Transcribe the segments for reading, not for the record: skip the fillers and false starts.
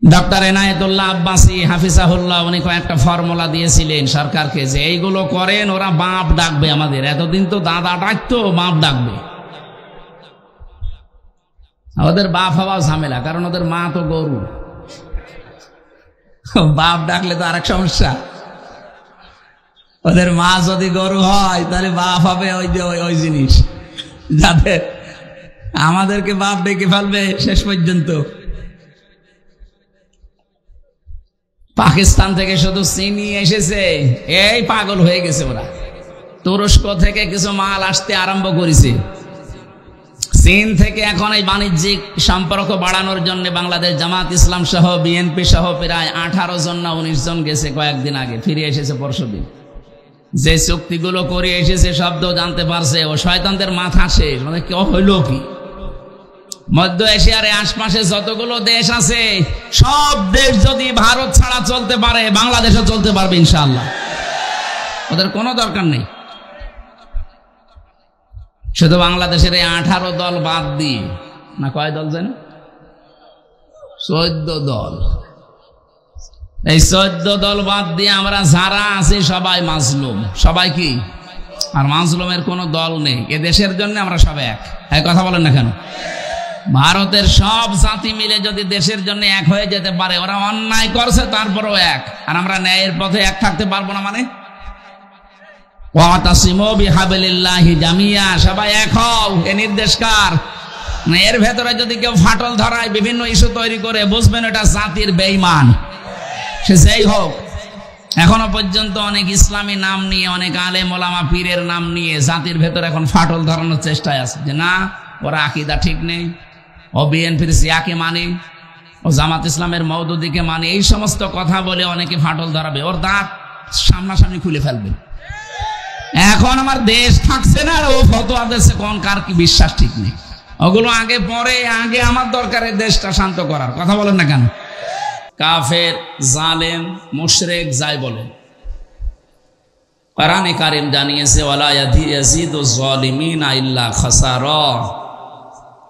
Doctor Enayetullah Abbasi হাফিজাহুল্লাহ উনি কয়েকটা formula দিয়েছিলেন সরকারকে যে এইগুলো করেন, ওরা বাপ ডাকবে আমাদের। এতদিন তো দাদা ডাকতো, বাপ ডাকবে। ওদের বাপ হওয়া ঝামেলা, কারণ ওদের মা তো গরু। বাপ ডাকলে তো আরেক সমস্যা। ওদের মা যদি গরু হয় তাহলে বাপ হবে ওই জিনিস, যাতে আমাদেরকে বাপ ডেকে ফেলবে শেষ পর্যন্ত। পাকিস্তান থেকে শুধু চিনি এসেছে, এই পাগল হয়ে গেছে ওরা। তুরস্ক থেকে কিছু মাল আসতে আরম্ভ করেছে। চীন থেকে এখন এই বাণিজ্যিক সম্পর্ক বাড়ানোর জন্য বাংলাদেশ জামাত ইসলাম সহ বিএনপি সহ প্রায় 18 জন না 19 জন গেছে কয়েকদিন আগে, ফিরে এসেছে পরশুদিন। যে চুক্তিগুলো করে এসেছে শব্দ জানতে পারছে, ও শয়তানদের মাথা শেষ। মানে কেউ হইল কি, মধ্য এশিয়ার আশপাশে যতগুলো দেশ আছে সব দেশ যদি ভারত ছাড়া চলতে পারে, বাংলাদেশও চলতে পারবে ইনশাআল্লাহ। ওদের কোনো দরকার নেই। শুধু বাংলাদেশের এই 18 দল বাদ দিয়ে, না কয় দল যেন 14 দল, এই 14 দল বাদ দিয়ে আমরা যারা আছি সবাই মাজলুম। সবাই কি? আর মাজলুমের কোনো দল নেই। এ দেশের জন্য আমরা সব এক। এই কথা বলেন না কেন? ভারতের সব জাতি মিলে যদি দেশের জন্য এক হয়ে যেতে পারে, ওরা অন্যায় করছে তারপরেও এক, আর আমরা ন্যায়ের পথে এক থাকতে পারবো না। মানে ওয়াতাসিমু বিহাবলিল্লাহি জামিয়া, সবাই এক হও, এ নির্দেশ কার? এর ভেতরে যদি কেউ ফাটল ধরায়, বিভিন্ন ইস্যু তৈরি করে, বুঝবেন এটা জাতির বেঈমান, সে যেই হোক। এখনো পর্যন্ত অনেক ইসলামী নাম নিয়ে, অনেক আলেম ওলামা পীরের নাম নিয়ে জাতির ভেতরে এখন ফাটল ধরানোর চেষ্টায় আছে, যে না ওরা আকীদা ঠিক নেই, ও বিএনপির জিয়াকে মানে, ও জামাত ইসলামের মওদুদিকে মানে। এই সমস্ত কথা বলে অনেকে ফাটল ধরাবে, ওর দাঁত সামনাসামনি খুলে ফেলবে। এখন আমার দেশ থাকছে না, আর ও ফতোয়া দিচ্ছে কোন কার কি বিশ্বাস ঠিক নেই। ওগুলো আগে পরে, আগে আমার দরকার এই দেশটা শান্ত করার। কথা বলেন না কেন? কাফের, জালেম, মুশরিক যাই বলেন, কোরআনে কারীম জানিয়েছে ওয়ালা ইয়াজিদুজ জালিমিনা ইল্লা খাসারা।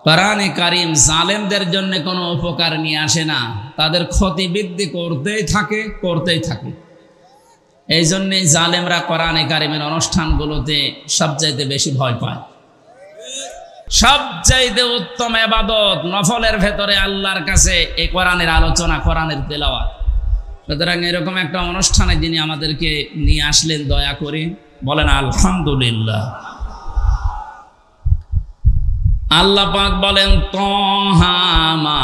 কোরআনে কারীম জালেমদের জন্য কোনো উপকার নিয়ে আসে না, তাদের ক্ষতি বৃদ্ধি করতেই থাকে। এই জন্যই জালেমরা কোরআনে কারীমের অনুষ্ঠানগুলোতে সবচাইতে বেশি ভয় পায়। সবচাইতে উত্তম ইবাদত নফলের ভেতরে আল্লাহর কাছে এই কোরআনের আলোচনা, কোরআনের তেলাওয়াত। সুতরাং এরকম একটা অনুষ্ঠানে যিনি আমাদেরকে নিয়ে আসলেন, দয়া করে বলেন আলহামদুলিল্লাহ। আল্লাহ পাক বলেন তাহা মা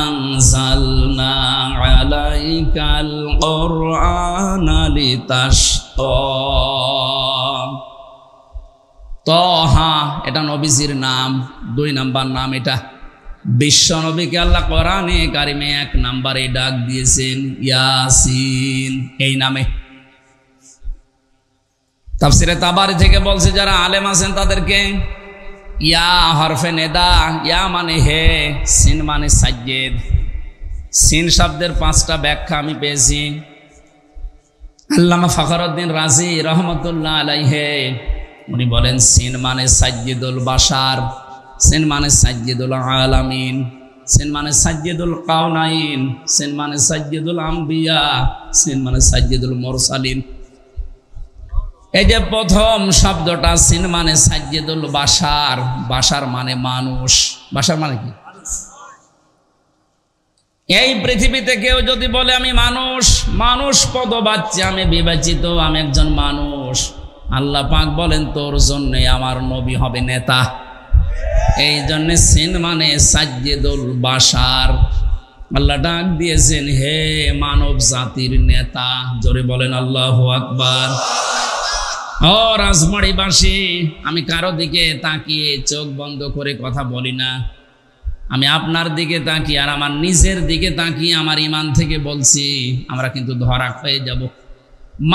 আনজালনা আলাইকাল কুরআনা লিতাশকা। তাহা এটা নবীজির নাম, 2 নাম্বার নাম এটা। বিশ্ব নবীকে আল্লাহ কোরআনে কারিমে 1 নম্বরে ডাক দিয়েছেন ইয়াসিন এই নামে। তাফসিরে তাবারি থেকে বলছে, যারা আলেম আছেন তাদেরকে, ইয়া হরফে নেদা, ইয়া মানে হে, সিন মানে সাজ্জেদ। সিন শব্দের 5টা ব্যাখ্যা আমি পেয়েছি। আল্লামা ফখরুদ্দিন রাজি রহমতুল্লাহ আলাইহি উনি বলেন, সিন মানে সাজ্জেদুল বাশার, সিন মানে সাজ্জেদুল আলামিন, সিন মানে সাজ্জেদুল কাউনাইন, সিন মানে সাজ্জেদুল আম্বিয়া, সিন মানে সাজ্জেদুল মুরসালিন। এই যে প্রথম শব্দটা সিন মানে সাজ্জেদুল বাশার, বাশার মানে মানুষ। বাশার মানে কি? এই পৃথিবীতে কেউ যদি বলে আমি মানুষ, মানুষ পদবাচ্য, আমি বিবেচিত, আমি একজন মানুষ, আল্লাহ পাক বলেন তোর জন্য আমার নবী হবে নেতা। এই জন্য সিন মানে সাজ্জেদুল বাশার। আল্লাহ ডাক দিয়েছেন হে মানব জাতির নেতা। জোরে বলেন আল্লাহু আকবার। ও রাজবাড়িবাসী, আমি কারো দিকে তাকিয়ে চোখ বন্ধ করে কথা বলি না, আমি আপনার দিকে তাকিয়ে আর আমার নিজের দিকে তাকিয়ে আমার ঈমান থেকে বলছি, আমরা কিন্তু ধরা হয়ে যাব।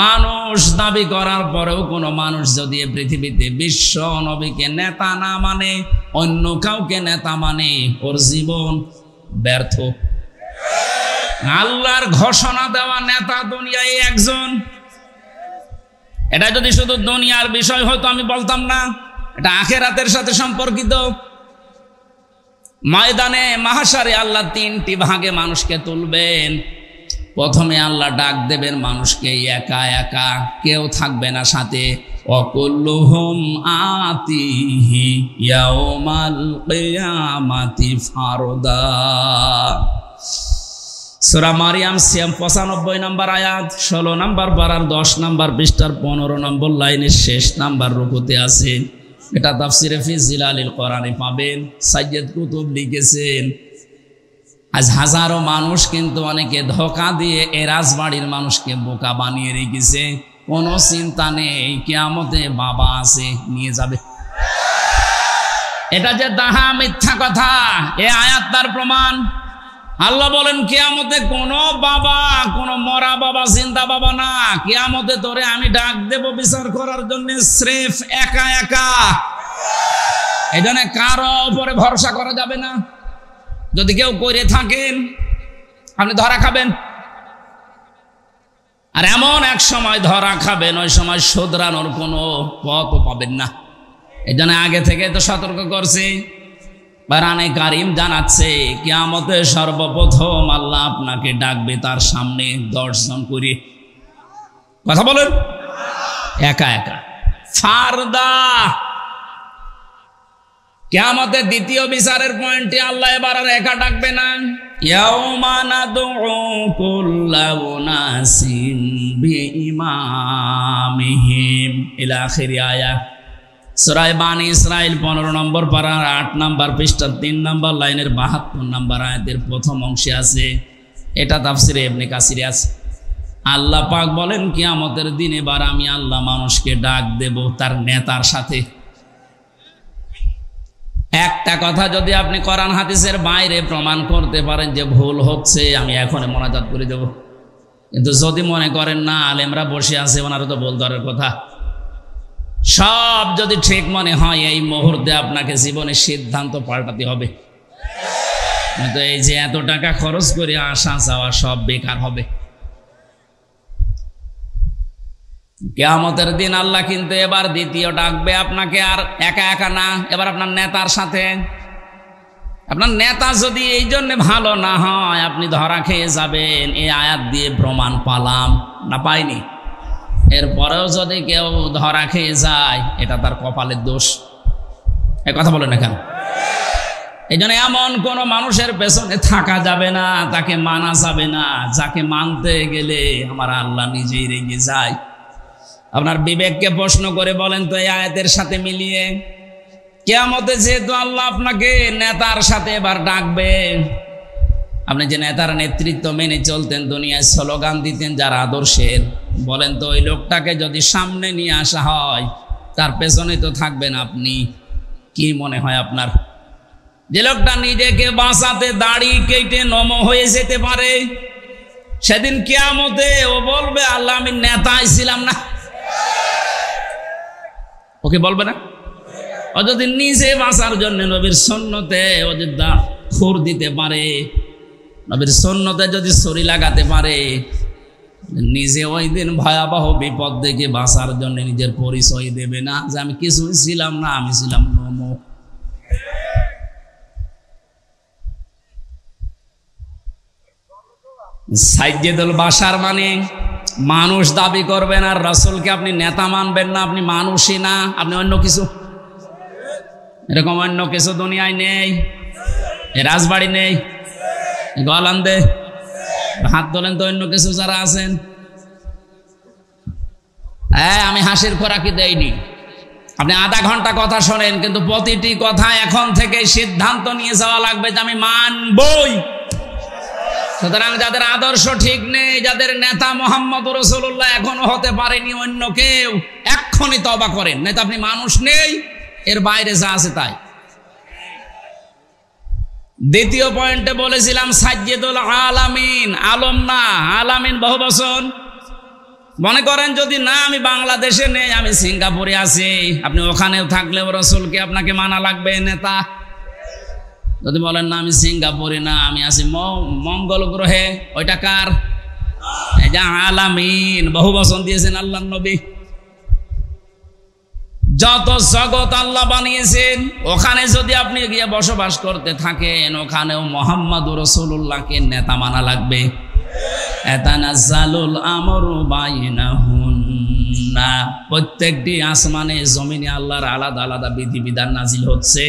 মানুষ দাবি করার পরেও কোনো মানুষ যদি এই পৃথিবীতে বিশ্ব নবীকে নেতা না মানে, অন্য কাউকে নেতা মানে, ওর জীবন ব্যর্থ। আল্লাহর ঘোষণা দেওয়া নেতা দুনিয়ায় একজন। এটা যদি শুধু দুনিয়ার বিষয় হতো আমি বলতাম না, এটা আখিরাতের সাথে সম্পর্কিত। ময়দানে মাহশারে আল্লাহ তিনটি ভাগে মানুষকে তুলবেন। প্রথমে আল্লাহ ডাক দেবেন মানুষকে একা একা, কেউ থাকবে না সাথে। ওয়াকুল্লুহুম আতিহি ইয়াউমাল কিয়ামাতি ফারদা। সূরা মারিয়াম 95 নম্বর আয়াত, 16 নম্বর পারার 10 নম্বর পৃষ্ঠার 15 নম্বর লাইনের শেষ নাম্বার রুকুতে আছে। এটা তাফসিরে ফি জিলালিল কোরআনে পাবেন। সাইয়্যিদ কুতুব লিখেছেন, আজ হাজারো মানুষ কিন্তু অনেকে ধোঁকা দিয়ে এ রাজবাড়ির মানুষকে বোকা বানিয়ে রেখেছে। কোনো চিন্তা নেই, কিয়ামতে বাবা আছে, নিয়ে যাবে। এটা যে দাহা মিথ্যা কথা, এ আয়াত তার প্রমাণ। আল্লাহ বলেন কিয়ামতে কোনো বাবা, কোনো মরা বাবা, জিন্দা বাবা না। কিয়ামতে তোরে আমি ডাক দেব বিচার করার জন্য, স্রেফ একা একা। এই জন্য কারো উপরে ভরসা করা যাবে না। যদি কেউ করে থাকেন আপনি ধরা খাবেন, আর এমন এক সময় ধরা খাবেন, ওই সময় শোধরানোর কোনো পথও পাবেন না। এই জন্য আগে থেকে তো সতর্ক করছি। কোরআনে কারীম জানাচ্ছে কিয়ামতে সর্বপ্রথম আল্লাহ আপনাকে ডাকবে তার সামনে 10 জন করে। কথা বলেন, একা একা, ফারদা। কিয়ামতের দ্বিতীয় বিচারের পয়েন্টে আল্লাহ এবার আর একা ডাকবে না। ইয়াউমা নাদউ কুল্লা উনাসিন বিইমামিহিম ইলা আখির আয়াত। সূরা বানী ইসরাঈল 15 নম্বর পারার 8 নম্বর পৃষ্ঠার 3 নম্বর লাইনের 72 নম্বর আয়াতের প্রথম অংশে আছে। এটা তাফসিরে ইবনে কাসিরে আছে। আল্লাহ পাক বলেন কিয়ামতের দিন এবার আমি আল্লাহ মানুষকে ডাক দেব তার নেতার সাথে। একটা কথা যদি আপনি কোরআন হাদিসের বাইরে প্রমাণ করতে পারেন যে ভুল হচ্ছে, আমি এখন মোনাজাত করে দেব। কিন্তু যদি মনে করেন না আলেমরা বসে আছে, ওনারা তো বলতে পারার কথা, সব যদি ঠিক মনে হয় এই মুহূর্তে আপনাকে জীবনের সিদ্ধান্ত পাল্টাতে হবে। তো এই যে এত টাকা খরচ করে আসা যাওয়া সব বেকার হবে। কিয়ামতের দিন আল্লাহ কিন্তু এবার দ্বিতীয় ডাকবে আপনাকে, আর একা একা না, এবার আপনার নেতার সাথে। আপনার নেতা যদি এই জন্য ভালো না হয় আপনি ধরা খেয়ে যাবেন। এই আয়াত দিয়ে প্রমাণ পালাম না, পাইনি। এরপরেও যদি কেউ ধরা খেয়ে যায় এটা তার কপালের দোষ। এ কথা বলেন না কেন? এই জন্য এমন কোন মানুষের পেছনে থাকা যাবে না, তাকে মানা যাবে না, যাকে মানতে গেলে আমার আল্লাহ নিজেই রেগে যায়। আপনার বিবেককে প্রশ্ন করে বলেন তো এই আয়াতের সাথে মিলিয়ে, কিয়ামতে যেহেতু আল্লাহ আপনাকে নেতার সাথে এবার ডাকবে, আপনি যে নেতার নেতৃত্ব মেনে চলতেন, দুনিয়ায় স্লোগান দিতেন যার আদর্শের, বলেন তো ওই লোকটাকে যদি সামনে নিয়ে আসা হয় তার পেছনে তো থাকবেন আপনি। কি মনে হয় আপনার? যে লোকটা নিজেকে বাঁচাতে দাড়ি কেটে নম হয়ে যেতে পারে, সেদিন কিয়ামতে ও বলবে আল্লাহ আমি নেতাই ছিলাম না। ওকে বলবে না? ও যদি নিজে বাঁচার জন্য নবীর সুন্নতে ও যদি খুর দিতে পারে, নবীর সুন্নতে যদি ছুরি লাগাতে পারে, নিজে ওই দিন ভয়াবহ বিপদ দেখে বাঁচার জন্য নিজের পরিচয় দেবে না যে আমি কিছুই ছিলাম না, আমি ছিলাম নম। সাইয়্যিদুল বাশার মানে মানুষ দাবি করবেন, আর রাসূলকে আপনি নেতা মানবেন না। আপনি মানুষই না, আপনি অন্য কিছু। এরকম অন্য কিছু দুনিয়ায় নেই। এ রাজবাড়ি নেই, গোয়ালান্দে হাত তোলেন তো অন্য কিছু যারা আছেন। হ্যাঁ, আমি হাসির খোরাকি দেইনি। আপনি আধা ঘন্টা কথা শোনেন, কিন্তু প্রতিটি কথা এখন থেকে সিদ্ধান্ত নিয়ে যাওয়া লাগবে যে আমি মানবই। সুতরাং যাদের আদর্শ ঠিক নেই, যাদের নেতা মুহাম্মদ রাসূলুল্লাহ এখনো হতে পারেনি অন্য কেউ, এক্ষুনি তওবা করেন, নয়তো আপনি মানুষ নেই, এর বাইরে যা আছে তাই। দ্বিতীয় পয়েন্টে বলেছিলাম সাইয়্যিদুল আলামিন, আলম না, আলামিন বহুবচন। মনে করেন যদি না আমি বাংলাদেশে নেই, আমি সিঙ্গাপুরে আছি, আপনি ওখানেও থাকলেও রাসূলকে আপনাকে মানা লাগবে, নেতা। যদি বলেন না আমি সিঙ্গাপুরে না, আমি আছি মঙ্গল গ্রহে, ওইটা কার? এই যে আলামিন, বহুবচন দিয়েছেন আল্লাহর নবী। যত জগৎ আল্লাহ বানিয়েছেন ওখানে যদি আপনি গিয়ে বসবাস করতে থাকেন, ওখানেও মুহাম্মাদুর রাসূলুল্লাহকে নেতা মানা লাগবে। এতানাজ্জালুল আমরু বাইনাহুন্না, প্রত্যেকটি আসমানে জমিনে আল্লাহর আলাদা আলাদা বিধিবিধান নাজিল হচ্ছে।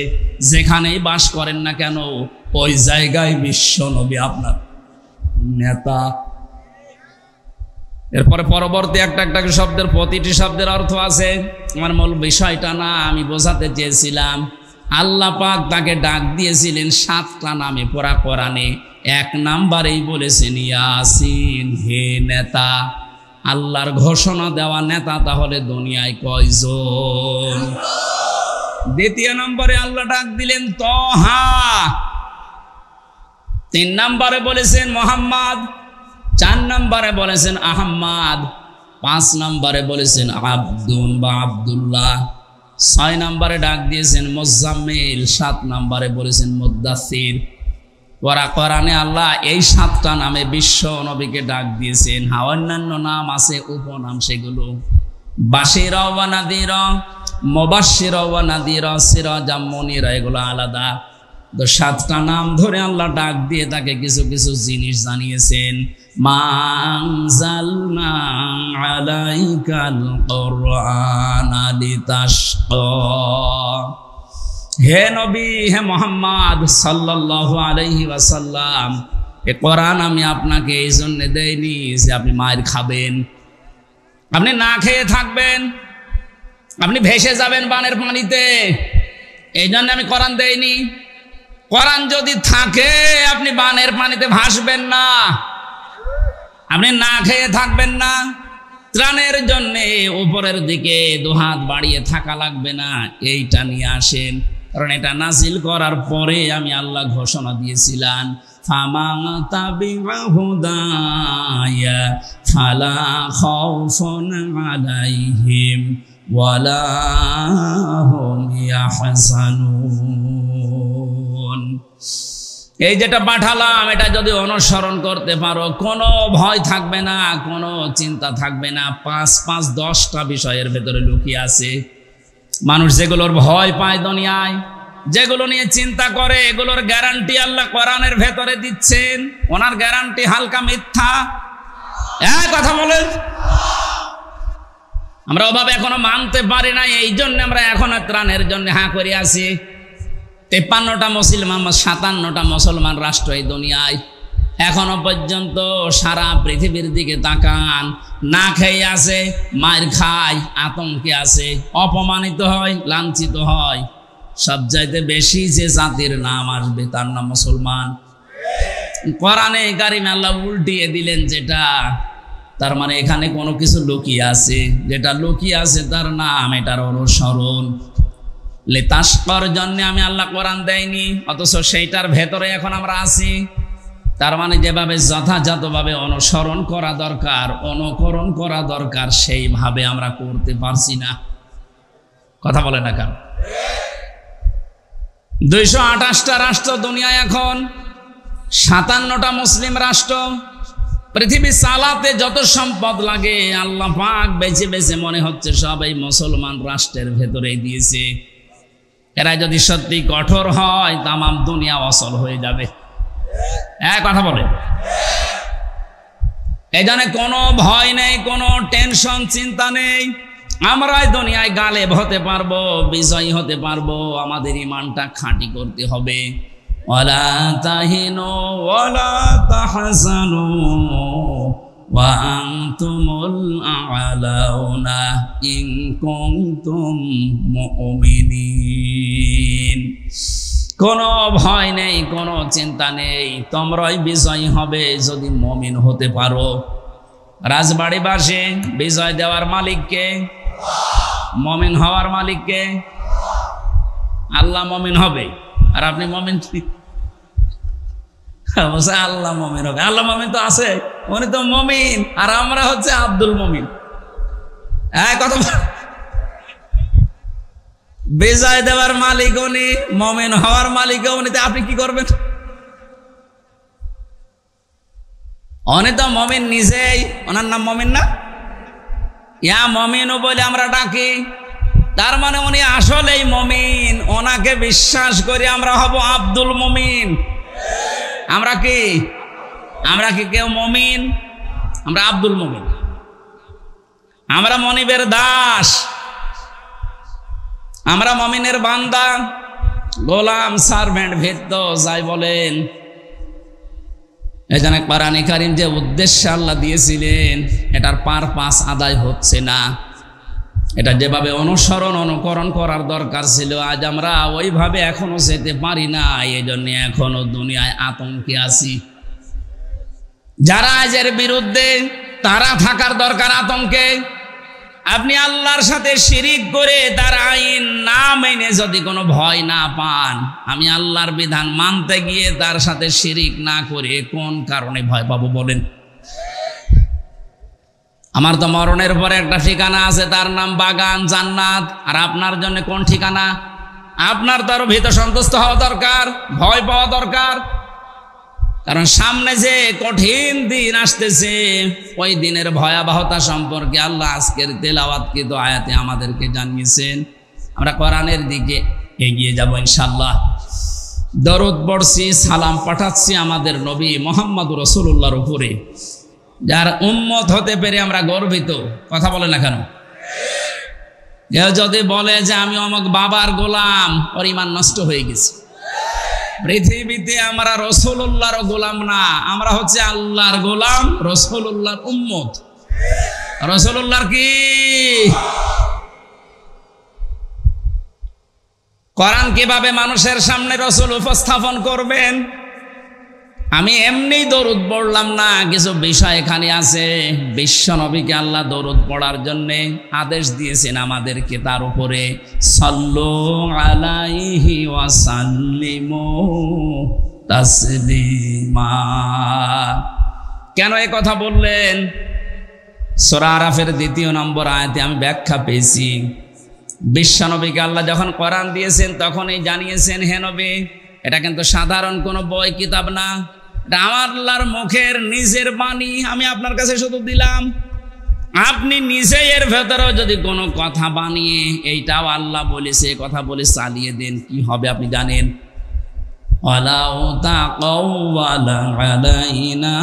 যেখানেই বাস করেন না কেন ওই জায়গায় বিশ্ব নবী আপনার নেতা। এরপরে পরবর্তী একটা একটা শব্দের প্রতিটি শব্দের অর্থ আছে। আমার মূল বিষয়টা না, আমি বোঝাতে চেয়েছিলাম আল্লাহ পাক তাকে ডাক দিয়েছিলেন 7টা নামে পড়া কোরআনে। 1 নাম্বারেই বলেছেন ইয়াসিন, হে নেতা। আল্লাহর ঘোষণা দেওয়া নেতা তাহলে দুনিয়ায় কয়জন? 2 নম্বরে আল্লাহ ডাক দিলেন তহা। 3 নম্বরে বলেছেন মোহাম্মদ। 4 নম্বরে বলেছেন আহম্মদ। 5 নম্বরে বলেছেন আব্দুল বা আব্দুল্লাহ। 6 নম্বরে ডাক দিয়েছেন মুজাম্মিল। 7 নম্বরে বলেছেন মুদ্দাসির। ওরা কোরআনে আল্লাহ এই 7টা নামে বিশ্ব নবীকে ডাক দিয়েছেন। অন্যান্য নাম আছে, উপনাম, সেগুলো বাশিরা ওয়া নাযিরা, মুবাশশিরা ওয়া নাযিরা, সিরাজাম মুনিরা, এগুলো আলাদা। তো 7টা নাম ধরে আল্লাহ ডাক দিয়ে তাকে কিছু কিছু জিনিস জানিয়েছেন। মা আনজালনা আলাইকাল কুরআনা লিতাশকা, হে নবী, হে মুহাম্মদ সাল্লাল্লাহু আলাইহি ওয়াসাল্লাম, এ কোরআন আমি আপনাকে এই জন্য দেইনি যে আপনি মার খাবেন, আপনি না খেয়ে থাকবেন, আপনি ভেসে যাবেন বানের পানিতে। এই জন্য আমি কোরআন দেইনি। কোরআন যদি থাকে আপনি বানের পানিতে ভাসবেন না, আপনি না খেয়ে থাকবেন না। ত্রাণের জন্য উপরের দিকে 2 হাত বাড়িয়ে থাকা লাগবে না, এইটা নিয়ে আসেন। কারণ এটা নাজিল করার পরে আমি আল্লাহ ঘোষণা দিয়েছিলাম ফামান তাবিআ হুদায়া ফালা খাউফুন আলাইহিম ওয়ালা হুম ইয়াহজানুন। এই যেটা পাঠালাম এটা যদি অনুসরণ করতে পারো কোনো ভয় থাকবে না, কোনো চিন্তা থাকবে না। 5 10টা বিষয়ের ভেতরে লুকিয়ে আছে। মানুষ যেগুলোর ভয় পায় দুনিয়ায়, যেগুলো নিয়ে চিন্তা করে, এগুলোর গ্যারান্টি আল্লাহ কোরআনের ভেতরে দিচ্ছেন। ওনার গ্যারান্টি হালকা মিথ্যা? কথা বলেন। আমরা ওভাবে এখনো মানতে পারি না, এই জন্য আমরা এখন ত্রাণের জন্য হাঁ করে আছি। 53টা মুসলমান, 57টা মুসলমান রাষ্ট্র এই দুনিয়ায়। এখনো পর্যন্ত সারা পৃথিবীর দিকে তাকান, না খেয়ে আছে, মার খায়, আতঙ্কে আছে, অপমানিত হয়, লাঞ্ছিত হয়। সব চাইতে বেশি যে জাতির নাম আসবে তার নাম মুসলমান। কোরআনে কারিমে আল্লাহ উল্টিয়ে দিলেন যেটা, তার মানে এখানে কোনো কিছু লুকিয়ে আছে। যেটা লুকিয়ে আছে তার নাম, এটার অনুসরণ। লিতাশকার জন্য আমি আল্লাহ কোরআন দেয়নি, অথচ সেইটার ভেতরে এখন আমরা আছি। তার মানে যেভাবে যথাযথভাবে অনুসরণ করা দরকার, অনুকরণ করা দরকার, সেইভাবে আমরা করতে পারছি না। কথা বলে না কেন? 228টা রাষ্ট্র দুনিয়ায় এখন, 57টা মুসলিম রাষ্ট্র। পৃথিবী চালাতে যত সম্পদ লাগে আল্লাহ পাক বেছে বেছে মনে হচ্ছে সব এই মুসলমান রাষ্ট্রের ভেতরে দিয়েছে। এরা যদি সত্যি কঠোর হয় তামাম দুনিয়া অচল হয়ে যাবে। কথা বলে। এই জন্য কোনো ভয় নেই, কোনো টেনশন, চিন্তা নেই। আমরাই দুনিয়ায় গালেব হতে পারবো, বিজয়ী হতে পারবো। আমাদের ইমানটা খাঁটি করতে হবে। ওয়ালা তাহিনু ওয়ালা তাহজানু ওয়া আনতুমুল আ'লাউনা ইন কুনতুম মুমিনিন। কোনো ভয় নেই, কোনো চিন্তা নেই, তোমরাই বিজয়ী হবে যদি মুমিন হতে পারো। রাজবাড়ি বাসে বিজয় দেওয়ার মালিককে, মুমিন হওয়ার মালিককে। আল্লাহ মুমিন হবে আর আপনি মুমিন? আল্লাহ মুমিন হবে। আল্লাহ মুমিন তো আছে, উনি তো মুমিন, আর আমরা হচ্ছে আব্দুল মুমিন। কথা বিজয় দেওয়ার মালিক উনি, মুমিন হওয়ার মালিক উনি, আপনি কি করবেন? উনি তো মুমিন নিজেই, ওনার নাম মুমিন না? ইয়া মুমিনু বলে আমরা ডাকি। তার মানে উনি আসলেই মুমিন, ওনাকে বিশ্বাস করে আমরা হব আব্দুল মুমিন। আমরা কি কেউ মুমিন? আমরা আব্দুল মুমিন, আমরা মনিবের দাস, আমরা মুমিনের বান্দা, গোলাম, সার্ভেন্ট, ভেদ্য যাই বলেন। এই জন্য কোরআনে কারীম যে উদ্দেশ্য আল্লাহ দিয়েছিলেন এটার পারপাস আদায় হচ্ছে না। এটা যেভাবে অনুকরণ করার দরকার ছিল, আজ আমরা ওইভাবে এখনো যেতে পারি না। এই জন্য এখনো দুনিয়ায় আতঙ্কে আছি। যারা আজের বিরুদ্ধে, তারা থাকার দরকার আতঙ্কে। আপনি আল্লাহর সাথে শিরিক করে তার আইন না মেনে যদি কোনো ভয় না পান, আমি আল্লাহর বিধান মানতে গিয়ে তার সাথে শিরিক না করে কোন কারণে ভয় পাবো বলেন? আমার তো মরণের পরে একটা ঠিকানা আছে, তার নাম বাগান জান্নাত। আর আপনার জন্য কোন ঠিকানা? আপনার তো আরো ভীত সন্তুষ্ট হওয়া দরকার, ভয় পাওয়া দরকার। কারণ সামনে যে কঠিন দিন আসতেছে, ওই দিনের ভয়াবহতা সম্পর্কে আল্লাহ আজকের তেলাওয়াতকৃত আয়াতে আমাদেরকে জানিয়েছেন। আমরা কোরআনের দিকে এগিয়ে যাব ইনশাআল্লাহ। দরুদ পড়ছি, সালাম পাঠাচ্ছি আমাদের নবী মুহাম্মদ রাসূলুল্লাহর উপরে, যার উম্মত হতে পেরে আমরা গর্বিত। কথা বলে না কেন? কেউ যদি বলে যে আমি অমুক বাবার গোলাম, ওর ঈমান নষ্ট হয়ে গেছে। পৃথিবীতে আমরা রাসূলুল্লাহর গোলাম না, আমরা হচ্ছে আল্লাহর গোলাম, রাসূলুল্লাহর উম্মত। রাসূলুল্লাহর কি? কোরআন কিভাবে মানুষের সামনে রাসূল উপস্থাপন করবেন? আমি এমনি দরুদ পড়লাম না, কিছু বিষয় এখানে আছে। বিশ্ব নবীকে আল্লাহ দরুদ পড়ার জন্য আদেশ দিয়েছেন আমাদেরকে, তার উপরে সাল্লু আলাইহি ওয়া সাল্লিমু তাসলিমা। কেন এই কথা বললেন? সূরা আরাফের 2 নম্বর আয়াতে আমি ব্যাখ্যা পেয়েছি। বিশ্ব নবীকে আল্লাহ যখন কোরআন দিয়েছেন তখনই জানিয়েছেন, হে নবী, এটা কিন্তু সাধারণ কোনো বই কিতাব না, এটা আমার আল্লাহর মুখের নিজের বাণী। আমি আপনার কাছে শুধু দিলাম, আপনি নিজে এর ভেতরেও যদি কোনো কথা বানিয়ে এইটাও আল্লাহ বলেছে কথা বলে চালিয়ে দেন, কি হবে আপনি জানেন? ওয়ালাউ তাকাওয়ালা আলাইনা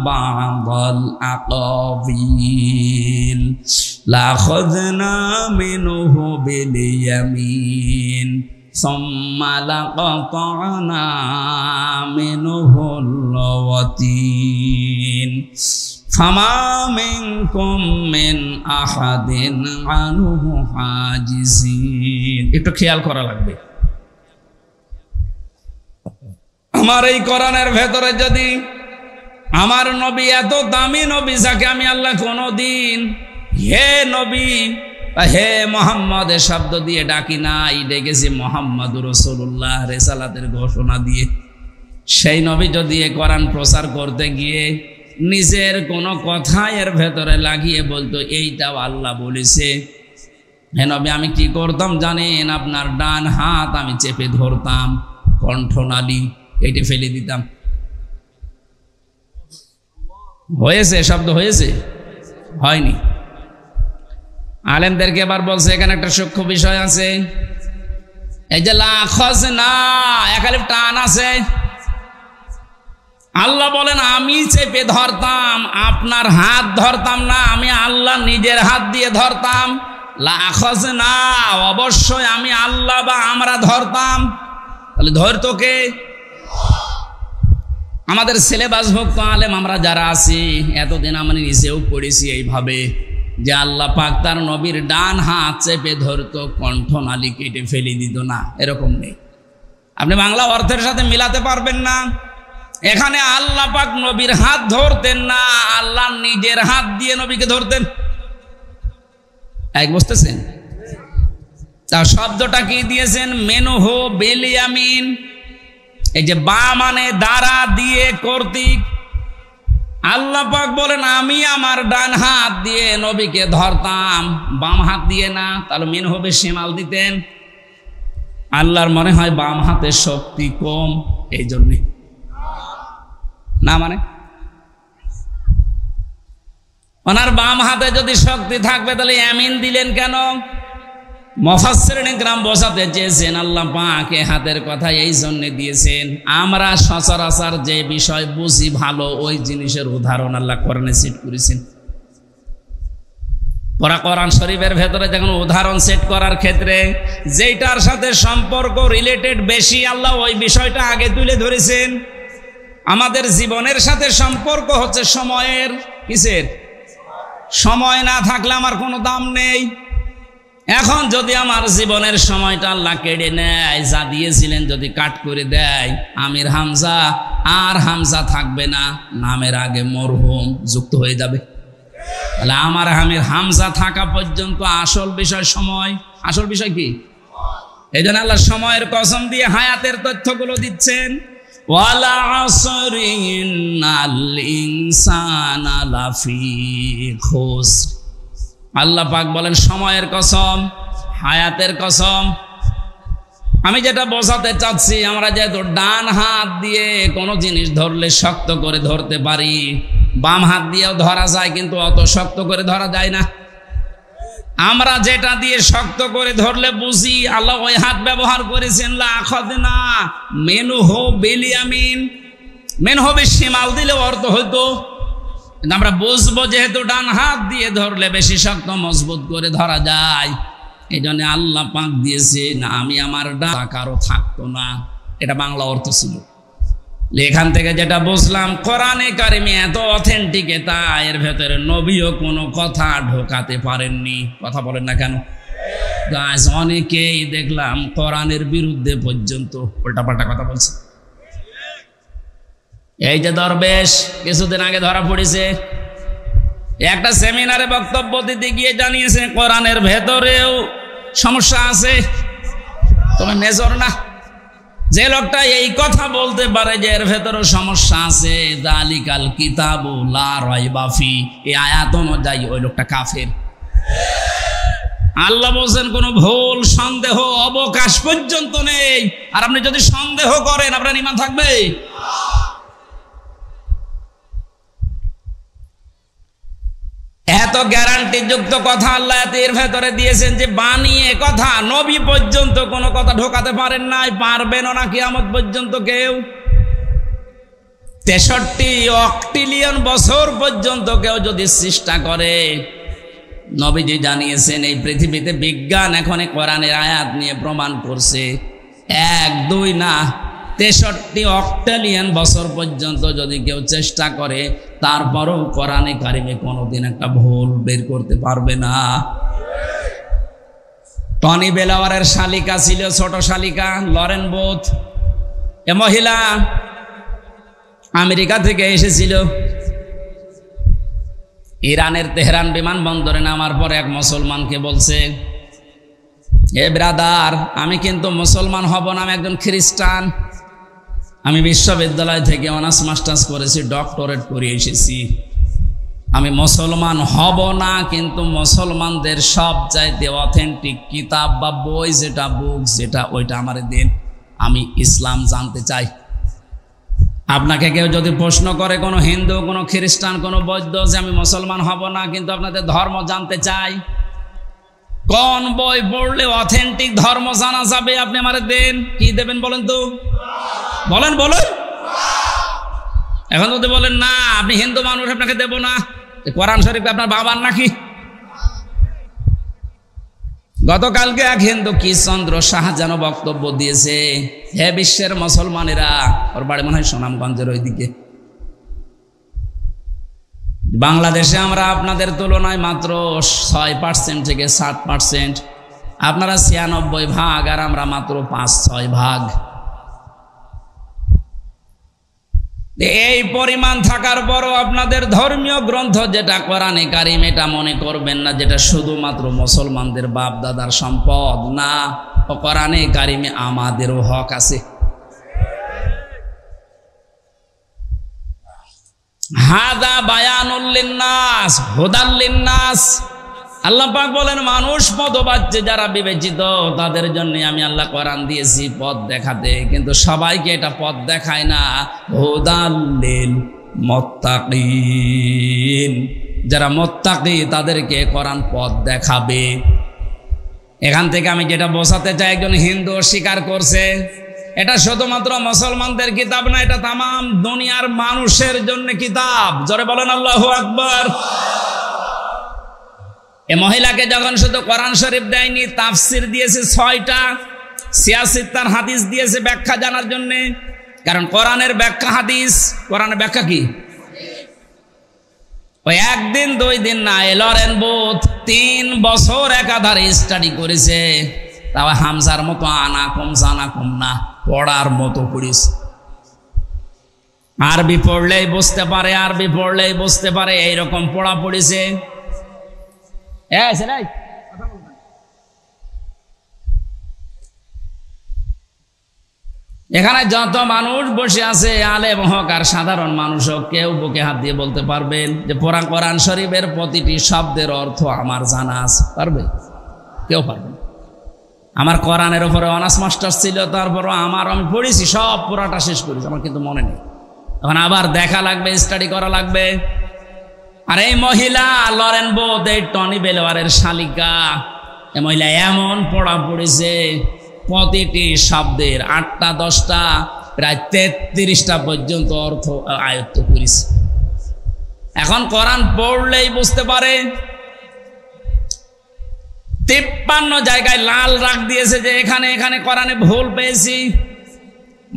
বা'দাল আকাবিল লাখাযনা মিনহু বিল ইয়ামিন সুম্মা লাকাতানা মিনহুল ওয়াতিন ফামা মিনকুম মিন আহাদিন আনহু হাজিজিন। একটু খেয়াল করা লাগবে। আমার এই কোরআনের ভেতরে যদি আমার নবী, এত দামি নবী যাকে আমি আল্লাহ কোনদিন হে নবী বা হে মোহাম্মদ এ শব্দ দিয়ে ডাকি নাই, ডেকেছি মুহাম্মাদুর রাসূলুল্লাহ রিসালাতের ঘোষণা দিয়ে, সেই নবী যদি এ কোরআন প্রচার করতে গিয়ে নিজের কোনো কথা এর ভেতরে লাগিয়ে বলতো এইটাও আল্লাহ বলেছে, হে নবী আমি কি করতাম জানেন? আপনার ডান হাত আমি চেপে ধরতাম, কণ্ঠনালী কেটে ফেলে দিতাম। হয়েছে? শব্দ হয়েছে? হয়নি। আলেমদেরকে এবার বলছে এখানে একটা সূক্ষ্ম বিষয় আছে। এই যে লাখাযনা, একালিফ টান আছে। আল্লাহ বলেন আমি চেপে ধরতাম, আপনার হাত ধরতাম না, আমি আল্লাহ নিজের হাত দিয়ে ধরতাম। লাখাযনা, অবশ্যই আমি আল্লাহ বা আমরা ধরতাম। তাহলে ধরতো কে? আমাদের সিলেবাসভুক্ত আলেম আমরা যারা আছি, এতদিন আমরা নিজেও পড়েছি এইভাবে যে আল্লাহ পাক তার নবীর ডান হাত চেপে ধরতো, কণ্ঠনালী কেটে ফেলে দিত না, এরকম নেই। আপনি বাংলা অর্থের সাথে মিলাতে পারবেন না। এখানে আল্লাহ পাক নবীর হাত ধরতেন না, আল্লাহ নিজের হাত দিয়ে নবীকে ধরতেন। এক বুঝতেছেন? তার শব্দটা কি দিয়েছেন? মেনুহু বিল ইয়ামিন। এই যে বা মানে দ্বারা, দিয়ে, কর্তৃক। আল্লাহ পাক বলেন আমি আমার ডান হাত দিয়ে নবীকে ধরতাম, বাম হাত দিয়ে না। তাহলে মিন হবে শিমাল দিতেন। আল্লাহর মনে হয় বাম হাতের শক্তি কম, এই জন্যে না, মানে ওনার বাম হাতে যদি শক্তি থাকবে তাহলে ইয়ামিন দিলেন কেন? মুফাসসিরিন ইকরাম বোঝাতে চেয়েছেন আল্লাহ পাক এ হাতের কথা এই জন্য দিয়েছেন, আমরা সচরাচর যে বিষয় বুঝি ভালো ওই জিনিসের উদাহরণ আল্লাহ কোরআনে সেট করেছেন। পুরা কোরআন শরীফের ভেতরে যখন উদাহরণ সেট করার ক্ষেত্রে যেটার সাথে সম্পর্ক রিলেটেড বেশি আল্লাহ ওই বিষয়টা আগে তুলে ধরেছেন। আমাদের জীবনের সাথে সম্পর্ক হচ্ছে সময়ের, কিসের? সময় না থাকলে আমার কোনো দাম নেই। এখন যদি আমার জীবনের সময়টা আল্লাহ কেড়ে নেয়, যা দিয়েছিলেন যদি কাট করে দেয়, আমির হামজা আর হামজা থাকবে না, নামের আগে মরহুম যুক্ত হয়ে যাবে। তাহলে আমার আমির হামজা থাকা পর্যন্ত আসল বিষয় সময়। আসল বিষয় কি? এই জন্য আল্লাহ সময়ের কসম দিয়ে হায়াতের তথ্যগুলো দিচ্ছেন। ওয়ালা আসরি ইন্নাল ইনসানা লাফি খুসর। আল্লাহ পাক বলেন সময়ের কসম, হায়াতের কসম। আমি যেটা বোঝাতে চাচ্ছি, আমরা যেহেতু ডান হাত দিয়ে কোনো জিনিস ধরলে শক্ত করে ধরতে পারি, বাম হাত দিয়েও ধরা যায়, কিন্তু অত শক্ত করে ধরা যায় না। আমরা যেটা দিয়ে শক্ত করে ধরলে বুঝি, আল্লাহ ওই হাত ব্যবহার করেছেন। লা আখাযনা মিনহু বিল-ইয়ামিন, মিনহু বিশ-শিমাল দিলে অর্থ হইতো, কিন্তু আমরা বুঝবো যেহেতু ডান হাত দিয়ে ধরলে বেশি শক্ত মজবুত করে ধরা যায়, এই জন্য আল্লাহ পাক দিয়েছেন আমি আমার ডান কারো থাকতো না। এটা বাংলা অর্থ ছিল। এখান থেকে যেটা বুঝলাম, কোরআনে কারিমে এত অথেন্টিকেতা, এর ভেতরে নবীও কোনো কথা ঢোকাতে পারেননি। কথা বলেন না কেন? গাইস, অনেকেই দেখলাম কোরআনের বিরুদ্ধে পর্যন্ত উল্টাপাল্টা কথা বলছে। এই যে দরবেশ কিছুদিন আগে ধরা পড়েছে, একটা সেমিনারে বক্তব্য দিতে গিয়ে জানিয়েছে কোরআনের ভেতরেও সমস্যা আছে, তুমি মেজর না। যে লোকটা এই কথা বলতে পারে যে এর ভেতরেও সমস্যা আছে, যালিকাল কিতাবু লা রাইবা ফি, এই আয়াত অনুযায়ী ওই লোকটা কাফের। আল্লাহ বলছেন কোনো ভুল সন্দেহ অবকাশ পর্যন্ত নেই। আর আপনি যদি সন্দেহ করেন, আপনার ঈমান থাকবে? এত গ্যারান্টি যুক্ত কথা আল্লাহ এর ভেতরে দিয়েছেন যে বানিয়ে কথা নবী পর্যন্ত কোনো কথা ঢোকাতে পারেন নাই, পারবেন না কিয়ামত পর্যন্ত কেউ। 63 অক্টিলিয়ন বছর পর্যন্ত কেউ যদি চেষ্টা করে, নবীজি জানিয়েছেন এই পৃথিবীতে বিজ্ঞান এখন কোরআনের আয়াত নিয়ে প্রমাণ করছে, 1 2 না 63 অক্টিলিয়ন বছর পর্যন্ত যদি কেউ চেষ্টা করে, তারপরও কোরআনে কারিমে কোনোদিন একটা ভুল বের করতে পারবে না। টনি বেলাওয়ারের শালিকা ছিল, ছোট শালিকা লরেন বোথ। এ মহিলা আমেরিকা থেকে এসেছিল। ইরানের তেহরান বিমানবন্দরে নামার পরে এক মুসলমানকে বলছে, এ ব্রাদার, আমি কিন্তু মুসলমান হব না, আমি একজন খ্রিস্টান। আমি বিশ্ববিদ্যালয় থেকে অনার্স মাস্টার্স করেছি, ডক্টরেট করে এসেছি। আমি মুসলমান হব না, কিন্তু মুসলমানদের সব চাইতে অথেন্টিক কিতাব বা বই যেটা, বুক যেটা, ওইটা আমারে দেন। আমি ইসলাম জানতে চাই। আপনাকে কেউ যদি প্রশ্ন করে, কোনো হিন্দু, কোনো খ্রিস্টান, কোনো বৌদ্ধ, যে আমি মুসলমান হব না কিন্তু আপনাদের ধর্ম জানতে চাই, কোন বই পড়লে অথেন্টিক ধর্ম জানা যাবে, আপনি আমারে দেন। কি দেবেন বলেন তো? বলেন বলেন। এখন যদি বলেন না আপনি হিন্দু মানুষ, আপনাকে দেব না, কোরআন শরীফ আপনার বাবার নাকি? গতকালকে এক হিন্দু কৃষ্ণচন্দ্র শাহজাহান বক্তব্য দিয়েছে, হে বিশ্বের মুসলমানেরা, ওর বাড়ি মনে হয় সুনামগঞ্জের ওইদিকে, বাংলাদেশে আমরা আপনাদের তুলনায় মাত্র 6% থেকে 7%, আপনারা 96% আর আমরা মাত্র 5-6 ভাগ। এই পরিমাণ থাকার পরও আপনাদের ধর্মীয় গ্রন্থ যেটা কোরআনে কারিম, এটা মনে করবেন না যেটা শুধুমাত্র মুসলমানদের বাপ দাদার সম্পদ, না, কোরআনে কারিমে আমাদেরও হক আছে। হাদা বায়ানুল লিন্নাস হুদাল লিন্নাস। আল্লাহ পাক বলেন মানুষ পথবাচ্চে যারা বিবেচিত তাদের জন্য আমি আল্লাহ কোরআন দিয়েছি পথ দেখাতে, কিন্তু সবাইকে এটা পথ দেখায় না। হুদাল লিল মুত্তাকিন, যারা মুত্তাকি তাদেরকে কোরআন পথ দেখাবে। এখান থেকে আমি যেটা বোঝাতে চাই, একজন হিন্দু স্বীকার করছে এটা শুধুমাত্র মুসলমানদের কিতাব না, এটা তামাম দুনিয়ার মানুষের জন্য কিতাব। জোরে বলেন আল্লাহু আকবার। এ মহিলাকে যখন শুধু কোরআন শরীফ দেয়নি, তাফসির দিয়েছে 6টা, 86 তার হাদিস দিয়েছে ব্যাখ্যা জানার জন্য। কারণ কোরআনের ব্যাখ্যা হাদিস, কোরআনের ব্যাখ্যা কি? ওই একদিন 2 দিন না, লরেন বুথ 3 বছর একাধারে স্টাডি করেছে। তাও হামজার মতো আনা কম জানা কম না, পড়ার মতো করেছে। আরবি পড়লেই বুঝতে পারে, আরবি পড়লেই বুঝতে পারে, এইরকম পড়া পড়েছে। এখানে যত মানুষ বসে আছে, আলেম হোক আর সাধারণ মানুষ হোক, কেউ বুকে হাত দিয়ে বলতে পারবেন যে কোরআন শরীফের প্রতিটি শব্দের অর্থ আমার জানা আছে? পারবে? কেউ পারবে না। আমার কোরআনের উপরে অনার্স মাস্টার্স ছিল, তারপরও আমি পড়েছি, সব পুরাটা শেষ করেছি, আমার কিন্তু মনে নেই। এখন আবার দেখা লাগবে, স্টাডি করা লাগবে। আর এই মহিলা লরেন বোধ, এই টনি বেলোয়ারের শালিকা, এই মহিলা এমন পড়া পড়েছে, প্রতিটি শব্দের 8টা 10টা প্রায় 33টা পর্যন্ত অর্থ আয়ত্ত করেছে। এখন কোরআন পড়লেই বুঝতে পারে। 53 জায়গায় লাল রাগ দিয়েছে যে এখানে এখানে কোরআনে ভুল পেয়েছি।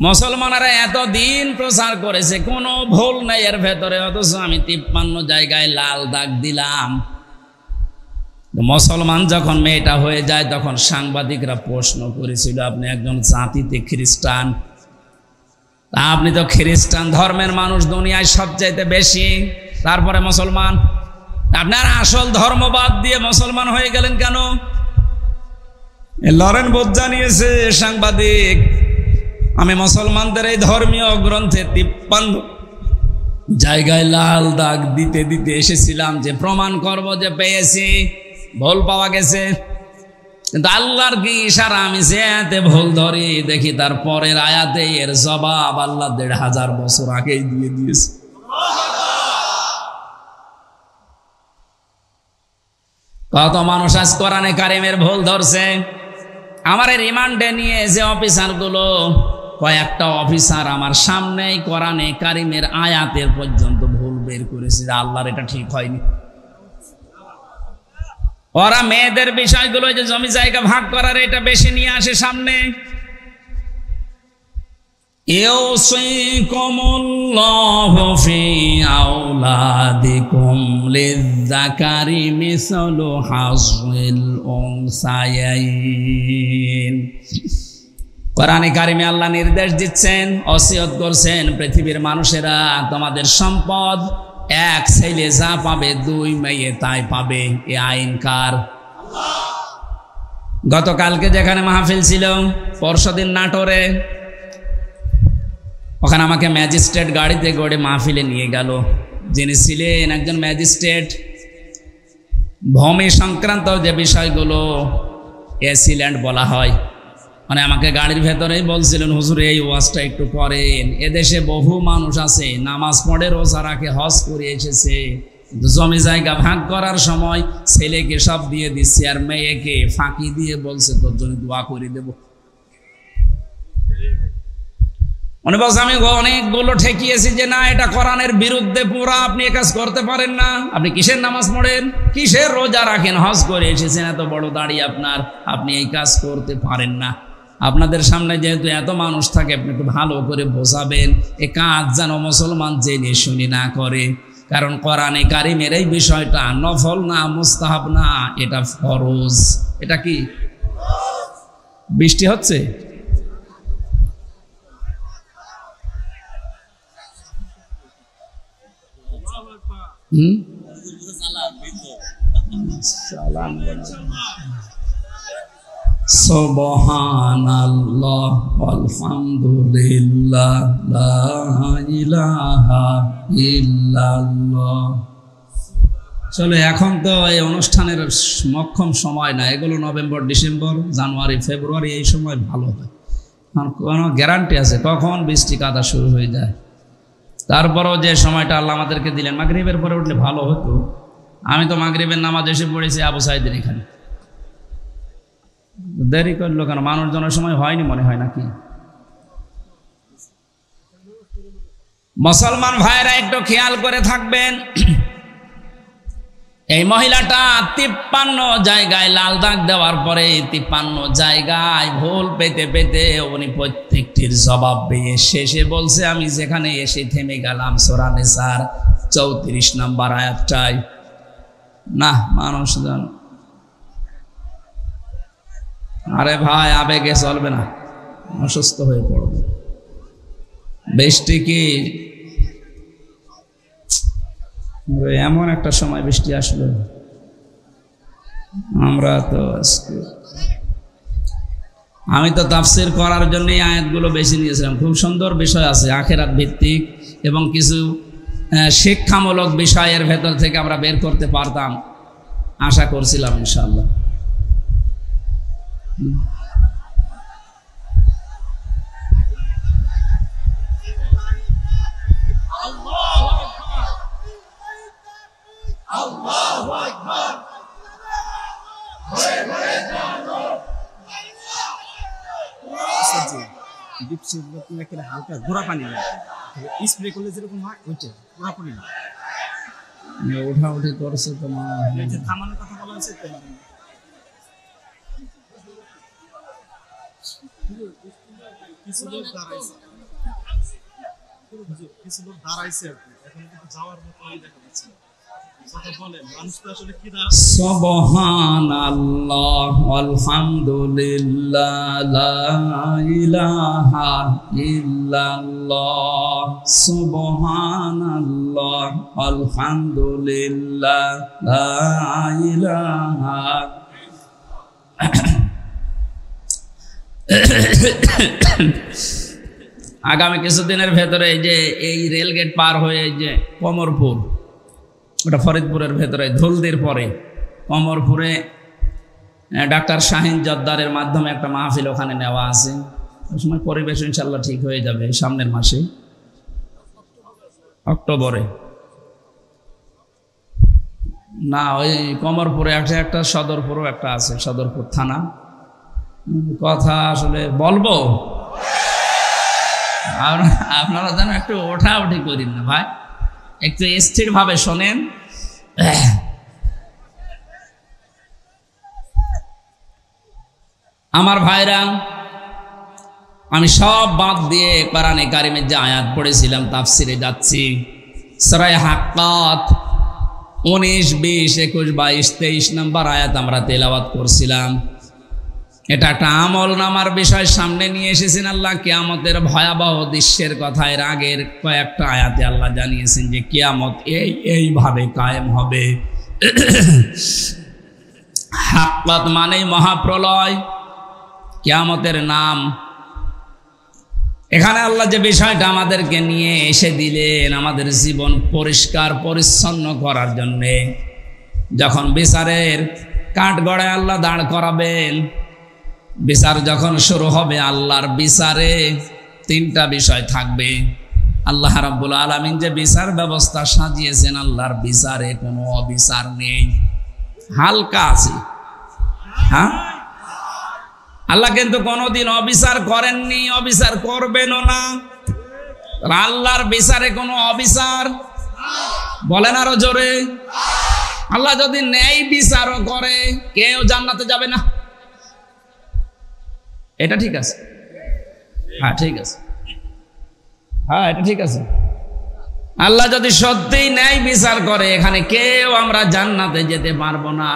মুসলমানেরা এতদিন প্রচার করেছে, কোনো ভুল নেই এর ভেতরে, অথচ আমি 53 জায়গায় লাল দাগ দিলাম। মুসলমান যখন মেয়েটা হয়ে যায়, তখন সাংবাদিকরা প্রশ্ন করেছিল, আপনি একজন জাতিতে খ্রিস্টান, আপনি তো খ্রিস্টান ধর্মের মানুষ দুনিয়ায় সবচাইতে বেশি, তারপরে মুসলমান, আপনার আসল ধর্ম বাদ দিয়ে মুসলমান হয়ে গেলেন কেন? লরেন বোধ জানিয়েছে সাংবাদিক, আমি মুসলমানদের এই ধর্মীয় গ্রন্থে 53 জায়গায় লাল দাগ দিতে দিতে এসেছিলাম যে প্রমাণ করব যে পেয়েছি, ভুল পাওয়া গেছে। কিন্তু আল্লাহর কি ইশারা, আমি যে আয়াতে ভুল ধরি দেখি তার পরের আয়াতে এর জবাব আল্লাহ 1500 বছর আগেই দিয়ে দিয়েছে। কত মানুষ আজ কোরআনে কারিমের ভুল ধরছে। আমার রিমান্ডে নিয়ে যে অফিসারগুলো, কয়েকটা অফিসার আমার সামনেই কোরআনে কারিমের আয়াতের পর্যন্ত ভুল বের করেছে, আল্লাহর এটা ঠিক হয়নি। ওরা মেয়েদের বিষয়গুলো, যে জমি জায়গা ভাগ করার, এটা বেশি নিয়ে আসে সামনে। ইউসিকুমুল্লাহু ফি আওলাদিকুম লিয-যাকারি মিসলু হাযিল উনসায়াইন। কোরআনে কারিমে আল্লাহ নির্দেশ দিচ্ছেন, ওসিয়ত করছেন, পৃথিবীর মানুষেরা তোমাদের সম্পদ, 1 ছেলে যা পাবে 2 মেয়ে তাই পাবে। এ আইন কার? গতকালকে যেখানে মাহফিল ছিল, পরশুদিন নাটোরে, ওখানে আমাকে ম্যাজিস্ট্রেট গাড়িতে করে মাহফিলে নিয়ে গেল। যিনি ছিলেন একজন ম্যাজিস্ট্রেট, ভূমি সংক্রান্ত যে বিষয়গুলো এসিল্যান্ড বলা হয়, মানে আমাকে গাড়ির ভেতরেই বলছিলেন, হুজুর এই ওয়াজটা একটু করেন, এদেশে বহু মানুষ আছে নামাজ পড়ে রোজা রাখে হজ করে এসেছে, কিন্তু জমি জায়গা ভাগ করার সময় ছেলেকে সব দিয়ে দিচ্ছে আর মেয়েকে ফাঁকি দিয়ে বলছে তোর জন্য দোয়া করে দেব। মনে বলছে আমি অনেকগুলো ঠেকিয়েছি যে না, এটা কোরআনের বিরুদ্ধে পুরা, আপনি এ কাজ করতে পারেন না। আপনি কিসের নামাজ পড়েন, কিসের রোজা রাখেন, হজ করে এসেছেন, এত বড় দাড়ি আপনার, আপনি এই কাজ করতে পারেন না। আপনাদের সামনে যেহেতু এত মানুষ থাকে, আপনি একটু ভালো করে বোঝাবেন, এ কাজ যেন মুসলমান জেনে শুনি না করে। কারণ কোরআনে কারিমের এই বিষয়টা নফল না, মুস্তাহাব না, এটা ফরজ। এটা কি? বৃষ্টি হচ্ছে? সুবহানাল্লাহ আলহামদুলিল্লাহ লা ইলাহা ইল্লাল্লাহ। চলো, এখন তো এই অনুষ্ঠানের মক্ষম সময় না, এগুলো নভেম্বর, ডিসেম্বর, জানুয়ারি, ফেব্রুয়ারি, এই সময় ভালো হয়। কোনো গ্যারান্টি আছে কখন বৃষ্টি কাদা শুরু হয়ে যায়। তারপরও যে সময়টা আল্লাহ আমাদেরকে দিলেন, মাগরিবের পরে উঠলে ভালো হতো। আমি তো মাগরিবের নামাজ এসে পড়েছি আবু সাইদের এখানে, দেরি করলো কেন? মানুষজনের সময় হয়নি মনে হয় নাকি? মুসলমান ভাইরা একটু খেয়াল করে থাকবেন, এই মহিলাটা 53 জায়গায় লাল দাগ দেওয়ার পরে 53 জায়গায় ভুল পেতে পেতে উনি প্রত্যেকটির জবাব পেয়ে শেষে বলছে, আমি যেখানে এসে থেমে গেলাম সূরা নিসার 34 নম্বর আয়াতটায়। না মানুষজন, আরে ভাই আবেগে চলবে না, অসুস্থ হয়ে পড়বে। বৃষ্টি কি এমন একটা সময় বৃষ্টি আসলো, আমরা তো আমি তো তাফসীর করার জন্য এই আয়াতগুলো বেছে নিয়েছিলাম। খুব সুন্দর বিষয় আছে আখিরাত ভিত্তিক এবং কিছু শিক্ষামূলক বিষয়ের ভেতর থেকে আমরা বের করতে পারতাম, আশা করছিলাম ইনশাআল্লাহ। হালকা ঘোড়া পানি স্প্রে করলে যেরকম হয় ওইটা ঘোড়া পানি ওঠা উঠি করছে তোমার থামানোর কথা বলা হয়েছে। কিছু লোক দাঁড়াইছে আর কি, এখন কিন্তু যাওয়ার মতো দেখা যাচ্ছে। সুবহানাল্লাহ আলহামদুলিল্লাহ লা ইলাহা ইল্লাল্লাহ সুবহানাল্লাহ আলহামদুলিল্লাহ লা ইলাহা। আগামী কিছুদিনের ভেতরে এই রেলগেট পার হয়ে যে কমরপুর, ওটা ফরিদপুরের ভেতরে ধুলদির পরে কমরপুরে ডাক্তার শাহিন জদ্দারের মাধ্যমে একটা মাহফিল ওখানে নেওয়া আছে। ওই সময় পরিবেশ ইনশাল্লাহ ঠিক হয়ে যাবে সামনের মাসে অক্টোবরে। না ওই কমরপুরে একটা সদরপুরও একটা আছে, সদরপুর থানা। কথা আসলে বলবো, আপনারা যেন একটু ওঠা উঠি করেন না ভাই, একটু স্থির ভাবে শোনেন। আমার ভাইরা, আমি সব বাদ দিয়ে কোরআনে কারিমের যে আয়াত পড়েছিলাম তাফসিরে যাচ্ছি। সূরা হাক্কাত 19, 20, 21, 22, 23 নম্বর আয়াত আমরা তেলাওয়াত করছিলাম। এটা একটা আমল নামার বিষয় সামনে নিয়ে এসেছেন আল্লাহ। কিয়ামতের ভয়াবহ দৃশ্যের কথা এর আগের কয়েকটা আয়াতে আল্লাহ জানিয়েছেন যে কিয়ামত এইভাবে কায়েম হবে। হাক্কাত মানেই মহাপ্রলয়, কিয়ামতের নাম। এখানে আল্লাহ যে বিষয়টা আমাদেরকে নিয়ে এসে দিলেন আমাদের জীবন পরিষ্কার পরিচ্ছন্ন করার জন্যে, যখন বিচারের কাঠগড়ায় আল্লাহ দাঁড় করাবেন, বিচার যখন শুরু হবে, আল্লাহর বিচারে 3টা বিষয় থাকবে। আল্লাহ রাব্বুল আলামিন যে বিচার ব্যবস্থা সাজিয়েছেন, আল্লাহর বিচারে কোনো অবিচার নেই, হালকা আছে। হ্যাঁ, আল্লাহ কিন্তু কোনোদিন অবিচার করেননি, অবিচার করবেনও না। আল্লাহর বিচারে কোনো অবিচার, বলেন আরো জোরে। আল্লাহ যদি ন্যায় বিচারও করে, কেউ জান্নাতে যাবে না। এটা ঠিক আছে? হ্যাঁ ঠিক আছে, হ্যাঁ এটা ঠিক আছে। আল্লাহ যদি সত্যিই ন্যায় বিচার করে, এখানে কেউ আমরা জান্নাতে যেতে পারবো না।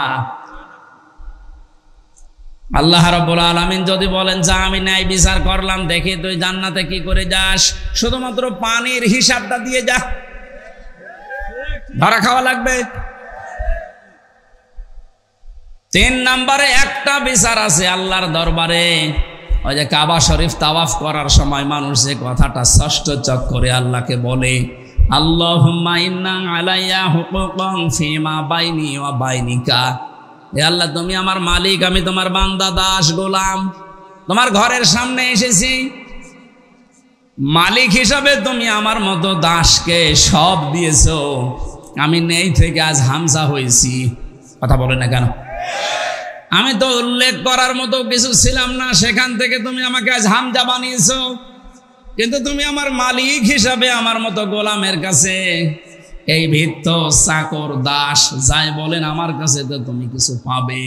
আল্লাহ রাব্বুল আলামিন যদি বলেন যা আমি ন্যায় বিচার করলাম, দেখি তুই জান্নাতে কি করে যাস, শুধুমাত্র পানির হিসাবটা দিয়ে যা, ধরা খাওয়া লাগবে। 3 নম্বরে একটা বিচার আছে আল্লাহর দরবারে। ওই যে কাবা শরীফ তাওয়াফ করার সময় মানুষ যে কথাটা ষষ্ঠ চক্করে আল্লাহকে বলে, আল্লাহুম্মা ইন্না আলাইয়া হুকুকান ফিমা বাইনি ওয়া বাইনিকা। হে আল্লাহ, তুমি আমার মালিক, আমি তোমার বান্দা দাস গোলাম, তোমার ঘরের সামনে এসেছি। মালিক হিসাবে তুমি আমার মতো দাসকে সব দিয়েছো, আমি নেই থেকে আজ হামজা হয়েছি। কথা বলে না কেন? আমি তো উল্লেখ করার মতো কিছু ছিলাম না, সেখান থেকে তুমি আমাকে আজ হামজা বানিয়েছো। কিন্তু তুমি আমার মালিক হিসাবে আমার মতো গোলামের কাছে এই ভিত্ত চাকর দাস যাই বলেন আমার কাছে তো তুমি কিছু পাবে।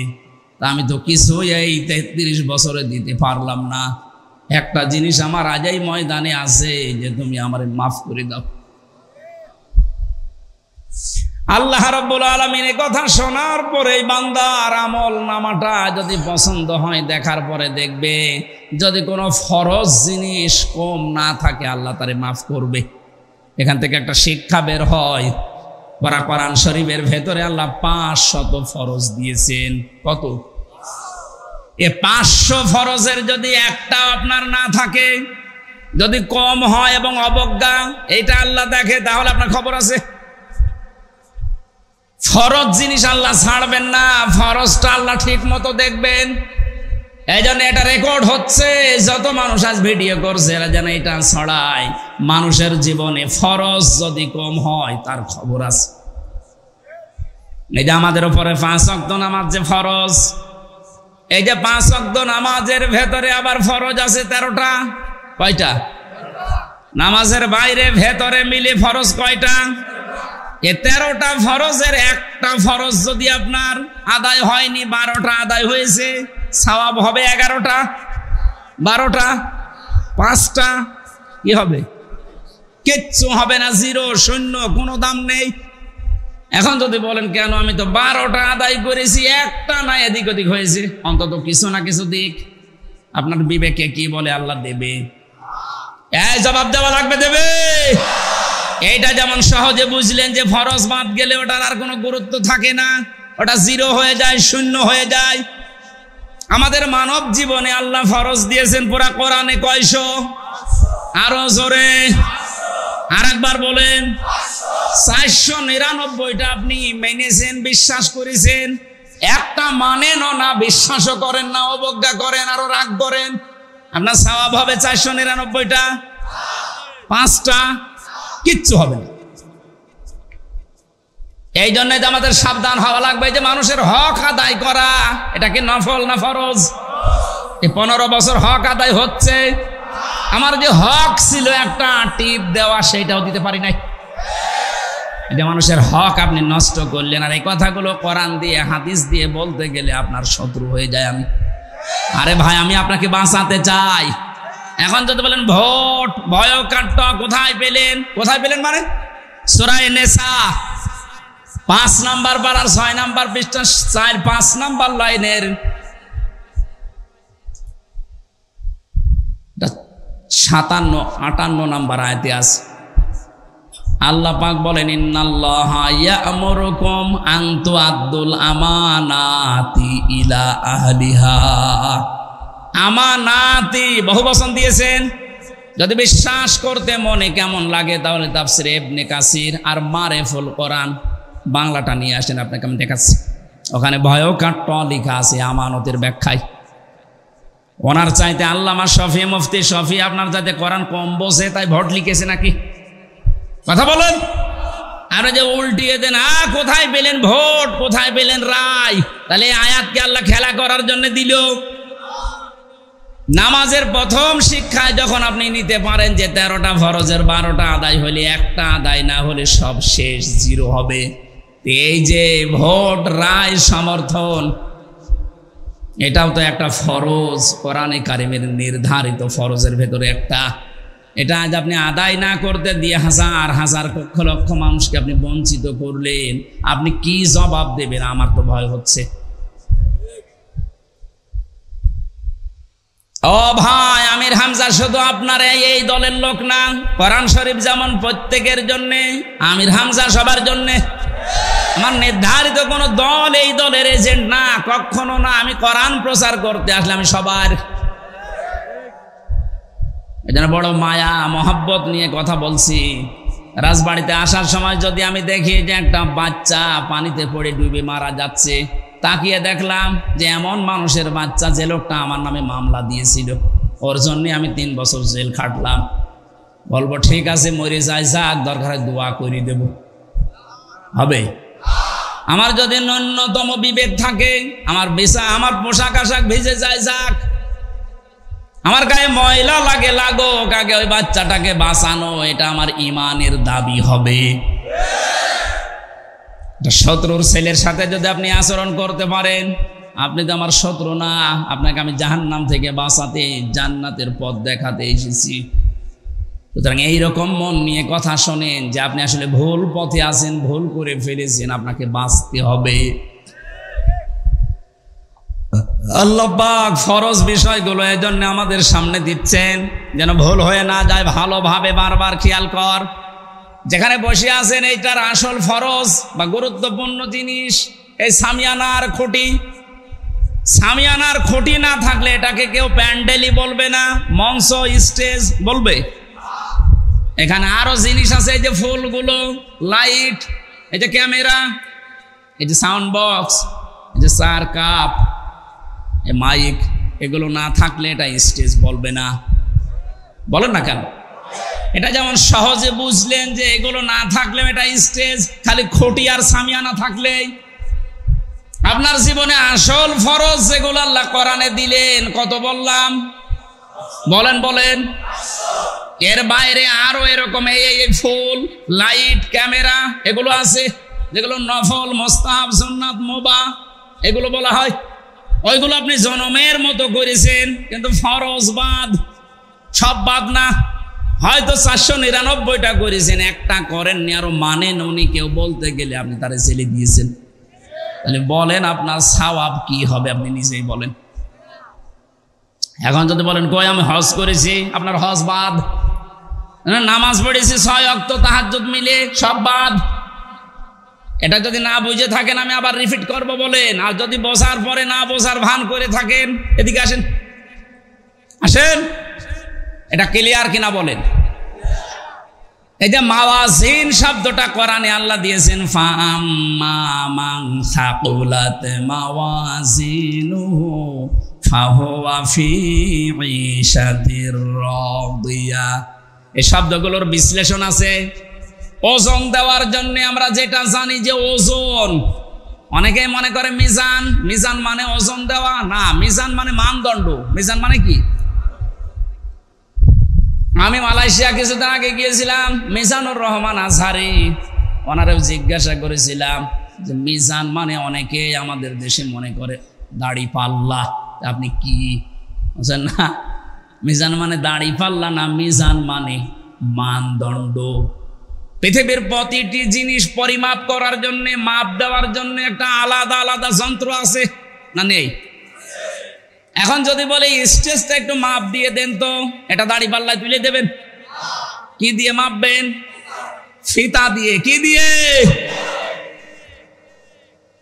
তা আমি তো কিছু এই 33 বছরে দিতে পারলাম না। একটা জিনিস আমার আজই ময়দানে আছে যে তুমি আমার মাফ করে দাও। আল্লাহ রাব্বুল আলামিন এই কথা শোনার পরে বান্দার আমল নামাটা যদি পছন্দ হয় দেখার পরে দেখবে যদি কোনো ফরজ জিনিস কম না থাকে আল্লাহ তারে মাফ করবে। এখান থেকে একটা শিক্ষা বের হয়, কোরআন শরীফের ভেতরে আল্লাহ 500 ফরজ দিয়েছেন। কত? এ 500 ফরজের যদি একটা আপনার না থাকে, যদি কম হয় এবং অবজ্ঞা এটা আল্লাহ দেখে, তাহলে আপনার খবর আছে। ফরজ জিনিস আল্লাহ ছাড়বেন না, ফরজটা আল্লাহ ঠিক মতো দেখবেন। এই জন্য এটা রেকর্ড হচ্ছে, যত মানুষ আজ ভিডিও করছে এরা যেন এটা ছড়ায়। মানুষের জীবনে ফরজ যদি কম হয় তার খবর আছে। এই যে আমাদের উপরে 5 ওয়াক্ত নামাজ যে ফরজ, এই যে 5 ওয়াক্ত নামাজের ভেতরে আবার ফরজ আছে 13টা। কয়টা? নামাজের বাইরে ভেতরে মিলে ফরজ কয়টা? এ 13টা ফরজের একটা ফরজ যদি আপনার আদায় হয়নি, 12টা আদায় হয়েছে, সওয়াব হবে 11টা। 12টা 5টা কি হবে? কিচ্ছু হবে না, জিরো, শূন্য, কোনো দাম নেই। এখন যদি বলেন কেন আমি তো 12টা আদায় করেছি, একটা না এদিক ওদিক হয়েছে, অন্তত কিছু না কিছু দিক আপনার বিবেকে কি বলে আল্লাহ দেবে। এই জবাব দেওয়া লাগবে, দেবে। এইটা যেমন সহজে বুঝলেন যে ফরজ বাদ গেলে ওটার আর কোনো গুরুত্ব থাকে না, ওটা জিরো হয়ে যায়, শূন্য হয়ে যায়। আমাদের মানব জীবনে আল্লাহ ফরজ দিয়েছেন পুরা কোরআনে কয়শো? আরো জোরে আর একবার বলেন। 499টা আপনি মেনেছেন, বিশ্বাস করেছেন, একটা মানেন না, বিশ্বাসও করেন না, অবজ্ঞা করেন, আরো রাগ করেন, আপনার সওয়াব হবে 499টা। 5টা কিচ্ছু হবে না। এই জন্যই তো আমাদের সাবধান হওয়া লাগবে যে মানুষের হক আদায় করা এটা কি নফল না ফরজ? এই 15 বছর হক আদায় হচ্ছে, আমার যে হক ছিল একটা টিপ দেওয়া সেটাও দিতে পারি নাই। এটা মানুষের হক আপনি নষ্ট করলেন। আর এই কথাগুলো কোরআন দিয়ে হাদিস দিয়ে বলতে গেলে আপনার শত্রু হয়ে যায় আমি। আরে ভাই আমি আপনাকে বাঁচাতে চাই। এখন যদি বলেন ভোট ভয় কাট্ট কোথায় পেলেন? কোথায় পেলেন মানে সূরা নিসা 5 নাম্বার পারার 6 নাম্বার পৃষ্ঠা 4-5 নাম্বার লাইনের 57-58 নাম্বার আয়াতে আছে। আল্লাহ পাক বলেন ইন্নাল্লাহা ইয়া'মুরুকুম আন তুআদ্দুল আমানাতি ইলা আহলিহা। আমানাতি বহু বচন দিয়েছেন। যদি বিশ্বাস করতে মনে কেমন লাগে তাহলে তাফসীর ইবনে কাসির আর মারিফুল কোরআন বাংলাটা নিয়ে আসেন, আপনাকে আমি দেখাচ্ছি। ওখানে ভয়কাট্ট লেখা আছে আমানতের ব্যাখ্যায়। ওনার চাইতে আল্লামা শফি মুফতি শফি আপনার চাইতে কোরআন কম বোঝে তাই ভোট লিখেছে নাকি? কথা বলেন। আর যে উল্টিয়ে দেন কোথায় পেলেন ভোট, কোথায় পেলেন রায়? তাহলে আয়াতকে আল্লাহ খেলা করার জন্য দিল। নামাজের প্রথম শিক্ষায় যখন আপনি নিতে পারেন যে 13টা ফরজের 12টা আদায় হলে একটা আদায় না হলে সব শেষ, জিরো হবে। এই যে ভোট রায় সমর্থন এটাও তো একটা ফরজ, কোরআনে কারিমের নির্ধারিত ফরজের ভেতরে একটা। এটা আজ আপনি আদায় না করতে দিয়ে হাজার হাজার লক্ষ লক্ষ মানুষকে আপনি বঞ্চিত করলেন, আপনি কি জবাব দেবেন? আমার তো ভয় হচ্ছে। ও ভাই আমির হামজা শুধু আপনার এই দলের লোক না, কোরআন শরীফ যেমন প্রত্যেকের জন্য, আমির হামজা সবার জন্য। আমার নির্ধারিত কোন দল এই দলের এজেন্ট না, কখনো না। আমি কোরআন প্রচার করতে আসলে আমি সবার, এই জন্য বড় মায়া মহব্বত নিয়ে কথা বলছি। রাজবাড়িতে আসার সময় যদি আমি দেখি যে একটা বাচ্চা পানিতে পড়ে ডুবে মারা যাচ্ছে, তাকিয়ে দেখলাম যে এমন মানুষের বাচ্চা যে লোকটা আমার নামে মামলা দিয়েছিল, ওর জন্য আমি 3 বছর জেল খাটলাম, বলবো ঠিক আছে মরে যায়, যাক, দরকার দোয়া করে দেব, হবে? আমার যদি ন্যূনতম বিবেক থাকে, আমার পোশাক আশাক ভিজে যায় যাক, আমার গায়ে ময়লা লাগে লাগুক, আগে ওই বাচ্চাটাকে বাঁচানো, এটা আমার ইমানের দাবি হবে। শত্রুর ছেলের সাথে যদি আপনি আচরণ করতে পারেন, আপনি তো আমার শত্রু না, আপনাকে আমি জাহান্নাম থেকে বাঁচাতে, জান্নাতের পথ দেখাতে এসেছি। সুতরাং এইরকম মন নিয়ে কথা শোনেন যে আপনি আসলে ভুল পথে আছেন, ভুল করে ফেলেছেন, আপনাকে বাঁচতে হবে। আল্লাহ পাক ফরজ বিষয়গুলো এই জন্য আমাদের সামনে দিচ্ছেন যেন ভুল হয়ে না যায়। ভালোভাবে বারবার খেয়াল কর, যেখানে বসে আছেন এইটার আসল ফরজ বা গুরুত্বপূর্ণ জিনিস এই সামিয়ানার খুঁটি। সামিয়ানার খুঁটি না থাকলে এটাকে কেউ প্যান্ডেলই বলবে না, মঞ্চ স্টেজ বলবে। এখানে আরো জিনিস আছে, এই যে ফুলগুলো, লাইট, এই যে ক্যামেরা, এই যে সাউন্ড বক্স, এই যে চার কাপ, এই মাইক, এগুলো না থাকলে এটা স্টেজ বলবে না। বলেন না কেন? এটা যেমন সহজে বুঝলেন যে এগুলো না থাকলে এটা স্টেজ, খালি খুঁটি আর সামিয়ানা থাকলেই। আপনার জীবনে আসল ফরজ যেগুলো আল্লাহ কোরআনে দিলেন, কত বললাম? বলেন। এর বাইরে আরো এরকম এই ফুল, লাইট, ক্যামেরা এগুলো আছে, যেগুলো নফল, মুস্তাহাব, সুন্নাত, মুবাহ এগুলো বলা হয়। ওইগুলো আপনি জনমের মতো করেছেন, কিন্তু ফরজ বাদ, সব বাদ না। হয়তো 499টা করেছেন, একটা করেননি, আরো মানেন উনি, কেউ বলতে গেলে আপনি তারে ছেলে দিয়েছেন। তাহলে বলেন আপনার সওয়াব কি হবে? আপনি নিজেই বলেন। এখন যদি বলেন কই আমি হজ করেছি, আপনার হজ বাদ। নামাজ পড়েছি 6 ওয়াক্ত তাহাজ্জুদ মিলে, সব বাদ। এটা যদি না বুঝে থাকেন আমি আবার রিপিট করব বলেন। আর যদি বসার পরে না বসার ভান করে থাকেন, এদিকে আসেন, এটা ক্লিয়ার কিনা বলেন। এই যে মাওয়াজিন শব্দটা কোরআনে আল্লাহ দিয়েছেন, ফাআম্মা মান সাকুলাত মাওয়াজিনুহু ফাহুয়া ফি ঈশাতির রাদিয়া। এই শব্দগুলোর বিশ্লেষণ আছে। ওজন দেওয়ার জন্য আমরা যেটা জানি যে ওজন, অনেকেই মনে করে মিজান, মিজান মানে ওজন দেওয়া না, মিজান মানে মানদণ্ড। মিজান মানে কি? আমি মালয়েশিয়া কিছুদিন আগে গিয়েছিলাম, মিজানুর রহমান আজহারি, ওনারেও জিজ্ঞাসা করেছিলাম যে মিজান মানে অনেকে আমাদের দেশে মনে করে দাড়ি পাল্লা, আপনি কি বলছেন? না, মিজান মানে দাড়ি পাল্লা না, মিজান মানে মানদণ্ড। পৃথিবীর প্রতিটি জিনিস পরিমাপ করার জন্য, মাপ দেওয়ার জন্য একটা আলাদা আলাদা যন্ত্র আছে না নেই? এখন যদি বলে স্টেজটা একটু মাপ দিয়ে দেন তো, এটা দাড়ি পাল্লায় তুলে দেবেন? কি দিয়ে মাপবেন? ফিতা দিয়ে। কি দিয়ে?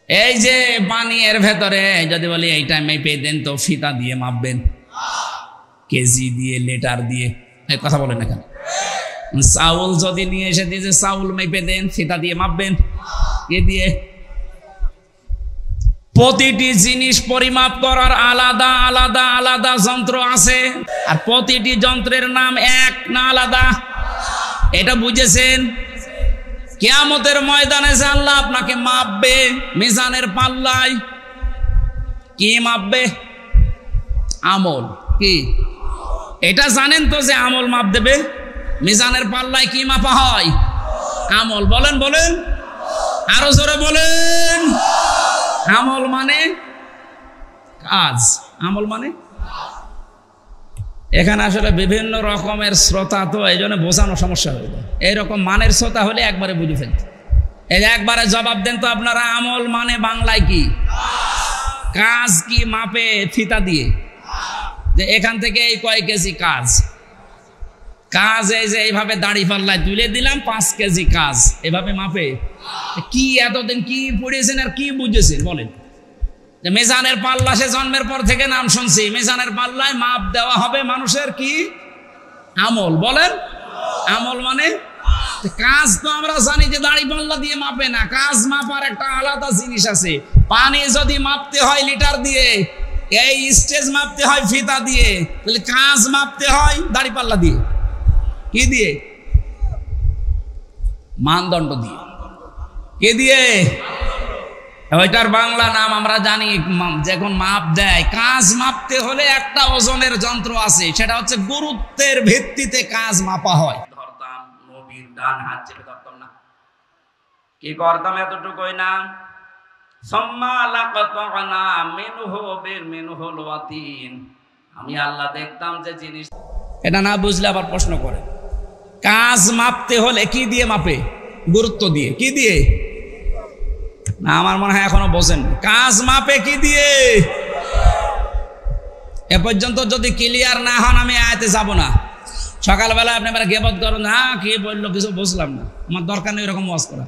এই যে পানি এর ভেতরে যদি বলি এইটা মেপে দেন তো, ফিতা দিয়ে মাপবেন? কেজি দিয়ে, লিটার দিয়ে? এই কথা বলেন না কেন? চাউল যদি নিয়ে এসে দিয়ে যে চাউল মেপে দেন, ফিতা দিয়ে মাপবেন? কে দিয়ে? প্রতিটি জিনিস পরিমাপ করার আলাদা আলাদা আলাদা যন্ত্র আছে, আর প্রতিটি যন্ত্রের নাম এক না আলাদা? এটা বুঝেছেন? কিয়ামতের ময়দানে যে আল্লাহ আপনাকে মাপবে মিজানের পাল্লায়, কি মাপবে? আমল। কি এটা জানেন তো যে আমল মাপ দেবে? মিজানের পাল্লায় কি মাপা হয়? আমল। বলেন, আরো জোরে বলেন। আমল মানে কাজ, আমল মানে। এখানে আসলে বিভিন্ন রকমের শ্রোতা, তো এই জন্য বোঝানো সমস্যা হয়ে যায়। এইরকম মানের শ্রোতা হলে একবারে বুঝে ফেলত। এই একবারে জবাব দেন তো আপনারা, আমল মানে বাংলায় কি? কাজ। কি মাপে? ফিতা দিয়ে। যে এখান থেকে এই কয় কেজি কাজ, এই যে এইভাবে দাড়ি পাল্লায় তুলে দিলাম 5 কেজি কাজ, এভাবে মাপে? কি এতদিন কি পড়েছেন আর কি বুঝেছেন বলেন? যে মিজানের পাল্লা, সে জন্মের পর থেকে নাম শুনছি, মিজানের পাল্লায় মাপ দেওয়া হবে মানুষের কি? আমল। বলেন, আমল মানে কাজ। তো আমরা জানি যে দাড়ি পাল্লা দিয়ে মাপে না, কাজ মাপার একটা আলাদা জিনিস আছে। পানি যদি মাপতে হয় লিটার দিয়ে, এই স্টেজ মাপতে হয় ফিতা দিয়ে, তাহলে কাজ মাপতে হয় দাড়ি পাল্লা দিয়ে। কি দিয়ে? মানদণ্ড দিয়ে। কে দিয়ে? ওইটার বাংলা নাম আমরা জানি, যখন মাপ দেয়, কাজ মাপতে হলে একটা ওজনের যন্ত্র আছে, সেটা হচ্ছে গুরুত্বের ভিত্তিতে কাজ মাপা হয়। ধরতাম নবীর ডান হাত চেপে ধরতাম না, কি করতাম এতটুকুই না, আমি আল্লাহ দেখতাম যে জিনিস এটা না বুঝলে আবার প্রশ্ন করে। কাজ মাপতে হলে কি দিয়ে মাপে? গুরুত্ব দিয়ে। কি দিয়ে? না, আমার মনে হয় এখনো বোঝেন। কাজ মাপে কি দিয়ে? এ পর্যন্ত যদি ক্লিয়ার না হন আমি আয়াতে যাব না। সকালবেলা আপনি এবার গেবত করেন, হ্যাঁ কি বললো কিছু বুঝলাম না, আমার দরকার নেই এরকম ওয়াজ করা।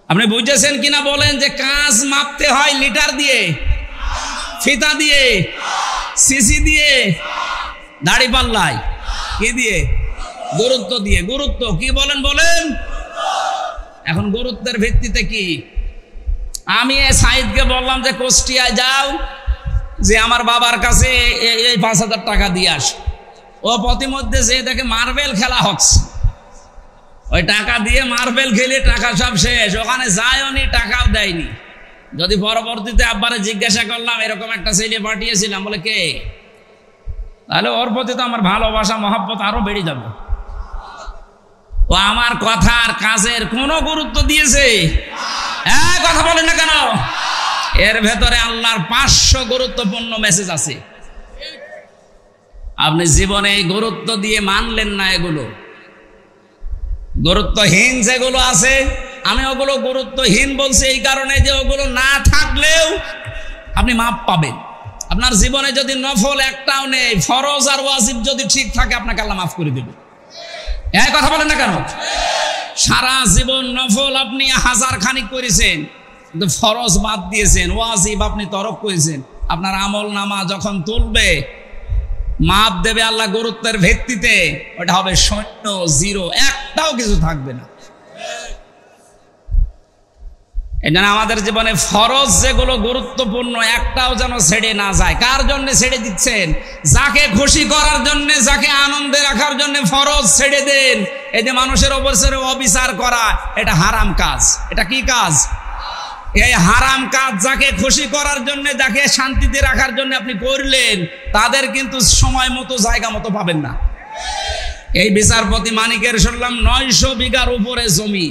আপনি বুঝেছেন কিনা বলেন যে কাজ মাপতে হয় লিটার দিয়ে, ফিতা দিয়ে, সিসি দিয়ে, দাড়ি পাল্লায়, কি দিয়ে? গুরুত্ব দিয়ে। গুরুত্ব কি বলেন বলেন? এখন গুরুত্বের ভিত্তিতে কি? আমি সাইদকে বললাম যে কুষ্টিয়ায় যাও, যে আমার বাবার কাছে এই 5,000 টাকা দিয়ে আস। ও প্রতিমধ্যে যে দেখে মার্বেল খেলা হচ্ছে, ওই টাকা দিয়ে মার্বেল খেলে টাকা সব শেষ, ওখানে যায়নি, টাকাও দেয়নি। যদি পরবর্তীতে আব্বারে জিজ্ঞাসা করলাম এরকম একটা ছেলে পাঠিয়েছিলাম, বলে কে, তাহলে ওর প্রতি তো আমার ভালোবাসা মহব্বত আরো বেড়ে যাবে। ও আমার কথার কাজের কোনো গুরুত্ব দিয়েছে? কথা বলেন না কেন? এর ভেতরে আল্লাহর 500 গুরুত্বপূর্ণ মেসেজ আছে। আপনি জীবনে গুরুত্ব দিয়ে মানলেন না, এগুলো গুরুত্বহীন যেগুলো আছে, আমি ওগুলো গুরুত্বহীন বলছি এই কারণে যে ওগুলো না থাকলেও আপনি মাপ পাবেন। আপনার জীবনে যদি নফল একটাও নেই, ফরজ আর ওয়াজিব যদি ঠিক থাকে, আপনাকে আল্লাহ মাফ করে দেবে। কথা বলেন না কেন? সারা জীবন নফল আপনি 1000 খানিক করেছেন, কিন্তু ফরজ বাদ দিয়েছেন, ওয়াজিব আপনি তরক করেছেন। আপনার আমল নামা যখন তুলবে, মাপ দেবে আল্লাহ গুরুত্বের ভিত্তিতে, ওটা হবে 0, 0, একটাও কিছু থাকবে না। এই জন্য আমাদের জীবনে ফরজ যেগুলো গুরুত্বপূর্ণ, একটাও যেন ছেড়ে না যায়। কার জন্য ছেড়ে দিচ্ছেন? যাকে খুশি করার জন্য, যাকে আনন্দে রাখার জন্য ফরজ ছেড়ে দেন। এই যে মানুষের ওপর ছেড়ে অবিচার করা, এটা হারাম কাজ। এটা কি কাজ? এই হারাম কাজ যাকে খুশি করার জন্য, যাকে শান্তিতে রাখার জন্য আপনি করলেন, তাদের কিন্তু সময় মতো জায়গা মতো পাবেন না। এই বিচারপতি মানিকের শুনলাম 900 বিঘার উপরে জমি।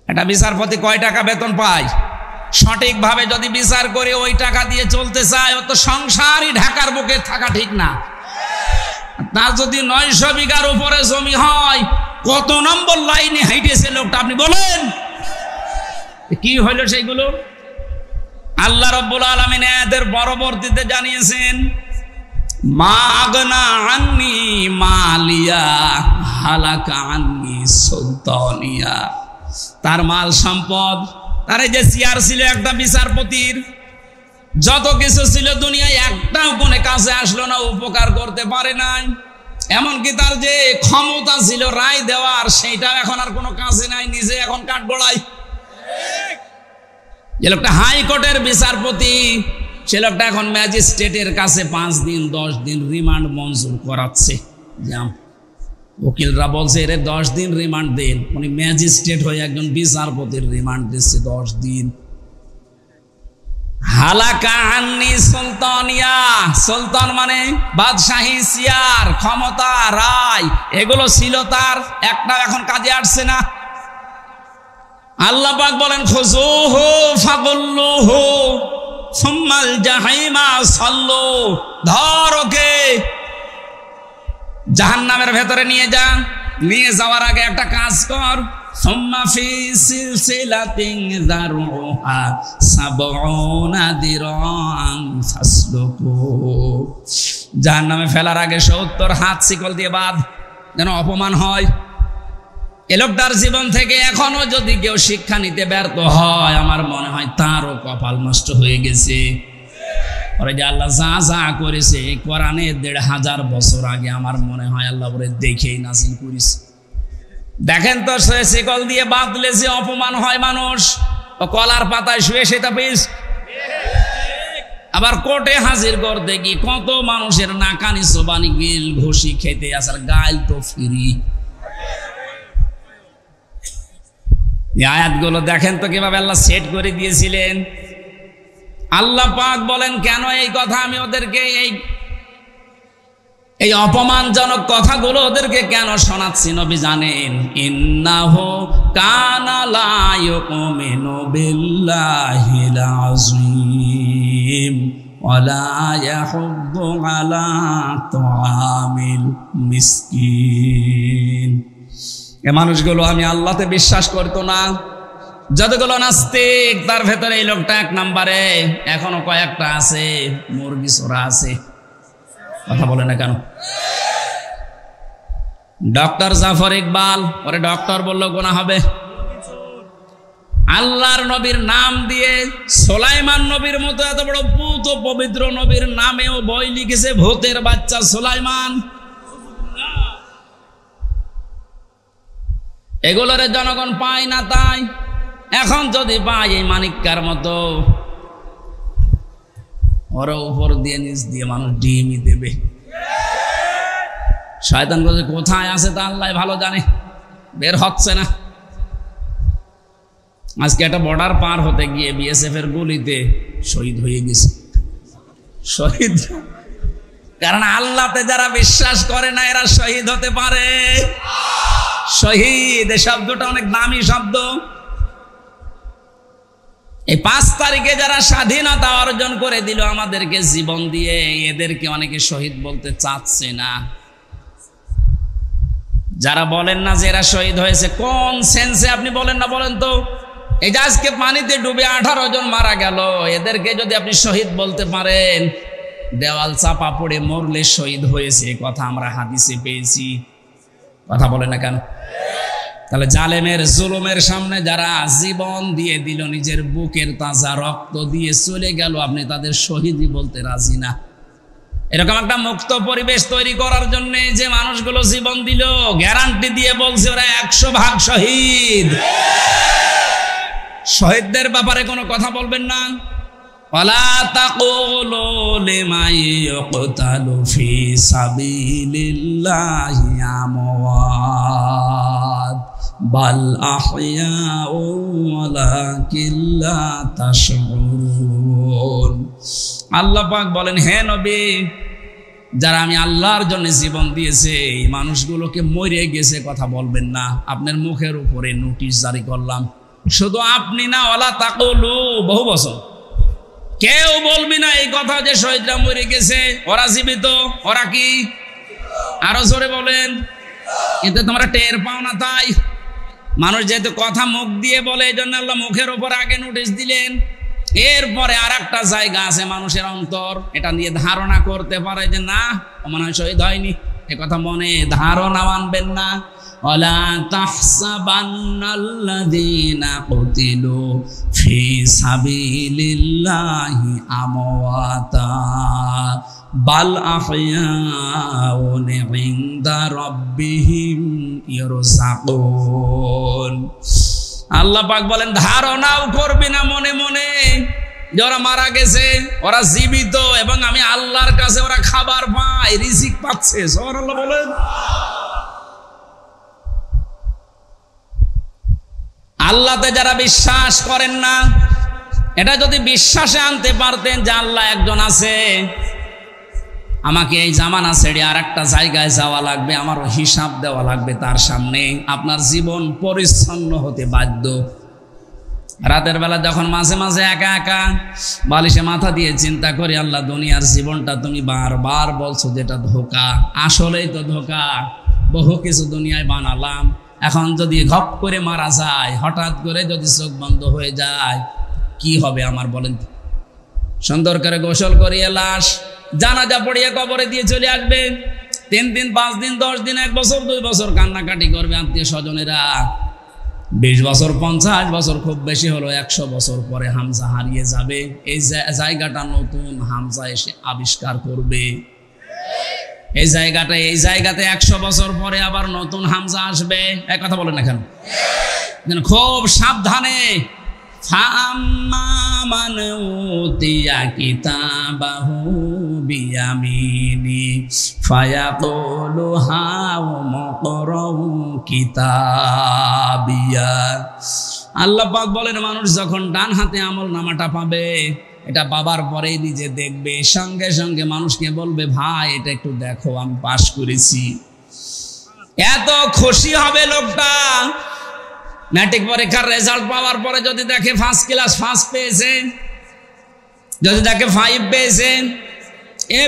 এটা বিচারপতি কয় টাকা বেতন পায়? সঠিকভাবে যদি বিচার করে ওই টাকা দিয়ে চলতে চায়, ও তো সংসারই ঢাকার বুকে থাকা ঠিক না। তার যদি 900 বিঘার উপরে জমি হয়, কত নম্বর লাইনে হাইটেছে লোকটা আপনি বলেন? কি হইল সেইগুলো? আল্লাহ রাব্বুল আলামিন এদের পরবর্তীতে জানিয়েছেন, মা আগনা আন্নি মালিয়া হালাকা আন্নি সুলতানিয়া। তার মাল সম্পদ, তার যে চেয়ার ছিল একটা বিচারপতির, যত কিছু ছিল দুনিয়ায়, একটাও কোনো কাজে আসলো না, উপকার করতে পারে নাই। এমনকি তার যে ক্ষমতা ছিল রায় দেওয়ার, সেইটাও এখন আর কোনো কাজে নাই, নিজে এখন কাঠগড়ায়। যে লোকটা হাইকোর্টের বিচারপতি, সে লোকটা এখন ম্যাজিস্ট্রেটের কাছে 5 দিন 10 দিন রিমান্ড মঞ্জুর করাচ্ছে। উকিলরা বলছে এর 10 দিন রিমান্ড দেন, উনি ম্যাজিস্ট্রেট হয়ে একজন বিচারপতির রিমান্ড দিচ্ছে 10 দিন। হালাকা আন্নি সুলতানিয়া, সুলতান মানে বাদশাহী, চেয়ার, ক্ষমতা, রায়, এগুলো ছিল তার, একটাও এখন কাজে আসছে না। আল্লাহ পাক বলেন, খুযুহু ফাগুল্লুহু সুম্মাল জাহিমা সাল্লু। ধর ওকে, জাহান্নামের ভেতরে নিয়ে যা। নিয়ে যাওয়ার আগে একটা কাজ কর, সুম্মা ফি সিলসিলাতিন যারউহা 70 দিরান ফাসলুকু। জাহান্নামে ফেলার আগে 70 হাত শিকল দিয়ে বাঁধ, যেন অপমান হয়। এ লোকটার জীবন থেকে এখনো যদি কেউ শিক্ষা নিতে ব্যর্থ হয়, আমার মনে হয় তারও কপাল নষ্ট হয়ে গেছে। ওরে যে আল্লাহ যা যা করেছে কোরআনে 1500 বছর আগে, আমার মনে হয় আল্লাহ ওরে দেখেই নাজিল করেছে। দেখেন তো, সে শিকল দিয়ে বাঁধলে যে অপমান হয় মানুষ, ও কলার পাতায় শুয়ে সেটা পেয়েছ। আবার কোর্টে হাজির করতে কি কত মানুষের নাকানি সোবানি গিল ঘুষি খেতে আসার, গাইল তো ফ্রি। এই আয়াতগুলো দেখেন তো কিভাবে আল্লাহ সেট করে দিয়েছিলেন। আল্লাহ পাক বলেন কেন এই কথা আমি ওদেরকে এই অপমানজনক কথাগুলো ওদেরকে কেন শোনাচ্ছি নবী জানেন? ইন্নাহু কানা লা ইউমিনু বিল্লাহিল আযীম ওয়া লা ইয়াহুদ্দু আলা তুআমিল মিসকিন। এই মানুষগুলো আমি আল্লাহতে বিশ্বাস করতো না। যতগুলো নাস্তিক তার ভেতরে এই লোকটা এক নম্বরে, এখনো কয়েকটা আছে মুরগি চোরা আছে। কথা বলে না কেন? ডক্টর জাফর ইকবাল, ওরে ডক্টর বললো গোনা হবে। আল্লাহর নবীর নাম দিয়ে সুলাইমান নবীর মতো এত বড় পুত পবিত্র নবীর নামেও বই লিখেছে ভূতের বাচ্চা সুলাইমান। এগুলোর জনগণ পায় না, তাই এখন যদি পায় এই মানিক্কার মতো, ওরা উপর দিয়ে নিচ দিয়ে মানুষ ডিমই দেবে। শয়তান বলে কোথায় আছে তা আল্লাহ ভালো জানে, বের হচ্ছে না। আজকে একটা বর্ডার পার হতে গিয়ে বিএসএফ এর গুলিতে শহীদ হয়ে গেছে। শহীদ কারণ আল্লাহতে যারা বিশ্বাস করে না এরা শহীদ হতে পারে। শহীদ এই শব্দটা অনেক দামি শব্দ। এই 5 তারিখে যারা স্বাধীনতা অর্জন করে দিল আমাদেরকে জীবন দিয়ে, এদেরকে অনেকে শহীদ বলতে চাচ্ছে না। যারা বলেন না যে এরা শহীদ হয়েছে, কোন সেন্সে আপনি বলেন না বলেন তো? এই যে আজকে পানিতে ডুবে 18 জন মারা গেল, এদেরকে যদি আপনি শহীদ বলতে পারেন, দেওয়াল চাপা পড়ে মরলে শহীদ হয়েছে কথা আমরা হাদিসে পেয়েছি। কথা বলে না কেন? তাহলে জালেমের জুলুমের সামনে যারা জীবন দিয়ে দিল, নিজের বুকের তাজা রক্ত দিয়ে চলে গেল, আপনি তাদের শহীদই বলতে রাজি না। এরকম একটা মুক্ত পরিবেশ তৈরি করার জন্য যে মানুষগুলো জীবন দিল, গ্যারান্টি দিয়ে বলছে ওরা 100% শহীদ। শহীদদের ব্যাপারে কোনো কথা বলবেন না। ওয়ালা তাকুলু লিমান ইউকতালু ফি সাবিলিল্লাহি আমওয়াত বাল আহইয়াউ ওয়ালাকিন লা তাশউরুন। আল্লাহ পাক বলেন, হে নবী, যারা আমি আল্লাহর জন্য জীবন দিয়েছে এই মানুষগুলোকে মরে গেছে কথা বলবেন না। আপনার মুখের উপরে নোটিশ জারি করলাম, শুধু আপনি না, ওয়ালা তাকুলু বহু বছর কেউ বলবি না এই কথা যে শহীদরা মরে গেছে, ওরা জীবিত। ওরা কি? আরো জোরে বলেন। কিন্তু তোমরা টের পাও না। তাই মানুষ যেহেতু কথা মুখ দিয়ে বলে, এই জন্য আল্লাহ মুখের উপর আগে নোটিশ দিলেন। এরপরে আর একটা জায়গা আছে মানুষের অন্তর, এটা নিয়ে ধারণা করতে পারে যে না, ও মনে হয় শহীদ হয়নি। এ কথা মনে ধারণা মানবেন না। ওয়ালা তাহসাবান্নাল্লাযীনা কুতিলু ফি সাবিলিল্লাহি আমওয়াতা বাল আহইয়াউন ইনদা রাব্বিহিম ইরযাকুন। আল্লাহ পাক বলেন, ধারণাও করবি না মনে মনে যে ওরা মারা গেছে, ওরা জীবিত এবং আমি আল্লাহর কাছে ওরা খাবার পায়, রিজিক পাচ্ছে। সুবহানাল্লাহ বলেন। আল্লাহতে যারা বিশ্বাস করেন না, এটা যদি বিশ্বাসে আনতে পারতেন যে আল্লাহ একজন আছে, আমাকে এই জামানা ছেড়ে আর একটা জায়গায় যাওয়া লাগবে, আমারও হিসাব দেওয়া লাগবে তার সামনে, আপনার জীবন পরিচ্ছন্ন হতে বাধ্য। রাতের বেলা যখন মাঝে মাঝে একা একা বালিশে মাথা দিয়ে চিন্তা করি, আল্লাহ দুনিয়ার জীবনটা তুমি বারবার বলছো যেটা ধোঁকা, আসলেই তো ধোঁকা। বহু কিছু দুনিয়ায় বানালাম, এখন যদি ঘপ করে মারা যায়, হঠাৎ করে যদি চোখ বন্ধ হয়ে যায়, কি হবে আমার বলেন? সুন্দর করে গোসল করিয়ে লাশ জানাজা পড়িয়ে কবরে দিয়ে চলে আসবে। 3 দিন 5 দিন 10 দিন 1 বছর 2 বছর কান্নাকাটি করবে আত্মীয় স্বজনেরা। 20 বছর 50 বছর খুব বেশি হলো 100 বছর পরে হামজা হারিয়ে যাবে। এই জায়গাটা নতুন হামজা এসে আবিষ্কার করবে। এই জায়গাতে 100 বছর পরে আবার নতুন হামজা আসবে। এক কথা বলেন না কেন? খুব সাবধানে। ফাম্মা মান উতিয়া কিতাবাহু বিয়ামিনি ফায়াকুলু হাউ মুকরাউ কিতাবিয়া আল্লাহ পাক বলেন মানুষ যখন ডান হাতে আমল নামাটা পাবে, এটা পাবার পরেই নিজে দেখবে, সঙ্গে সঙ্গে মানুষকে বলবে ভাই এটা একটু দেখো আমি পাস করেছি। এত খুশি হবে লোকটা। ম্যাট্রিক পরীক্ষার রেজাল্ট পাওয়ার পরে যদি দেখে ফার্স্ট ক্লাস ফার্স্ট পেয়েছে, যদি দেখে 5 পেয়েছে, A+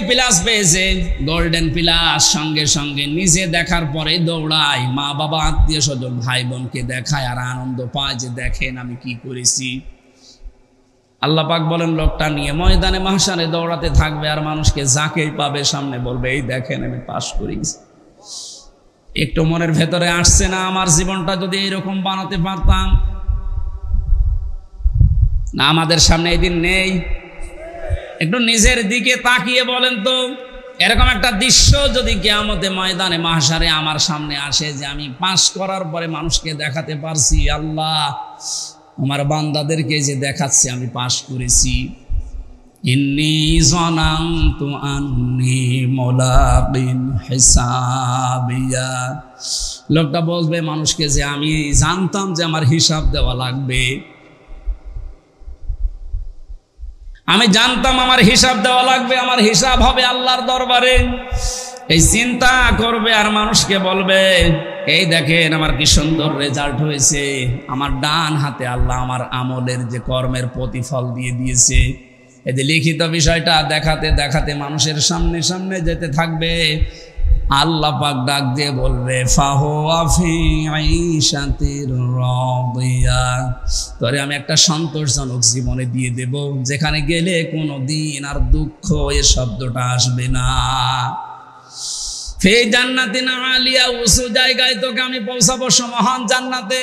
পেয়েছে, গোল্ডেন প্লাস, সঙ্গে সঙ্গে নিজে দেখার পরে দৌড়ায়, মা বাবা আত্মীয় স্বজন ভাই বোনকে দেখায় আর আনন্দ পায় যে দেখেন আমি কি করেছি। আল্লাহ পাক বলেন লোকটা নিয়ে ময়দানে মাহশারে দৌড়াতে থাকবে আর মানুষকে যাকেই পাবে সামনে বলবে এই দেখেন আমি পাস করেছি। একটু মনের ভেতরে আসছে না আমার জীবনটা যদি এইরকম বানাতে পারতাম? না আমাদের সামনে এই দিন নেই? একটু নিজের দিকে তাকিয়ে বলেন তো, এরকম একটা দৃশ্য যদি কিয়ামতে ময়দানে মাহশারে আমার সামনে আসে যে আমি পাস করার পরে মানুষকে দেখাতে পারছি, আল্লাহ আমার বান্দাদেরকে যে দেখাচ্ছি আমি পাস করেছি। ইন্নী যানানতু আন্নী মুলাকিন হিসাবিয়া। লোকটা বলবে মানুষকে যে আমি জানতাম যে আমার হিসাব দেওয়া লাগবে, আমি জানতাম আমার হিসাব দেওয়া লাগবে, আমার হিসাব হবে আল্লাহর দরবারে। এই চিন্তা করবে আর মানুষকে বলবে এই দেখেন আমার কি সুন্দর রেজাল্ট হয়েছে, আমার ডান হাতে আল্লাহ আমার আমলের যে কর্মের প্রতিফল দিয়ে দিয়েছে। এই যে লিখিত বিষয়টা দেখাতে দেখাতে মানুষের সামনে সামনে যেতে থাকবে, আল্লাহ পাক ডাক দিয়ে বলবে ফাহুয়া ফি আইশাতির রাদিয়া, তোরে আমি একটা সন্তোষজনক জীবনে দিয়ে দেব, যেখানে গেলে কোনো দিন আর দুঃখ এ শব্দটা আসবে না। ফি জান্নাতিন আলিয়া, উঁচু জায়গায় তোকে আমি পৌঁছাবো, মহান জান্নাতে।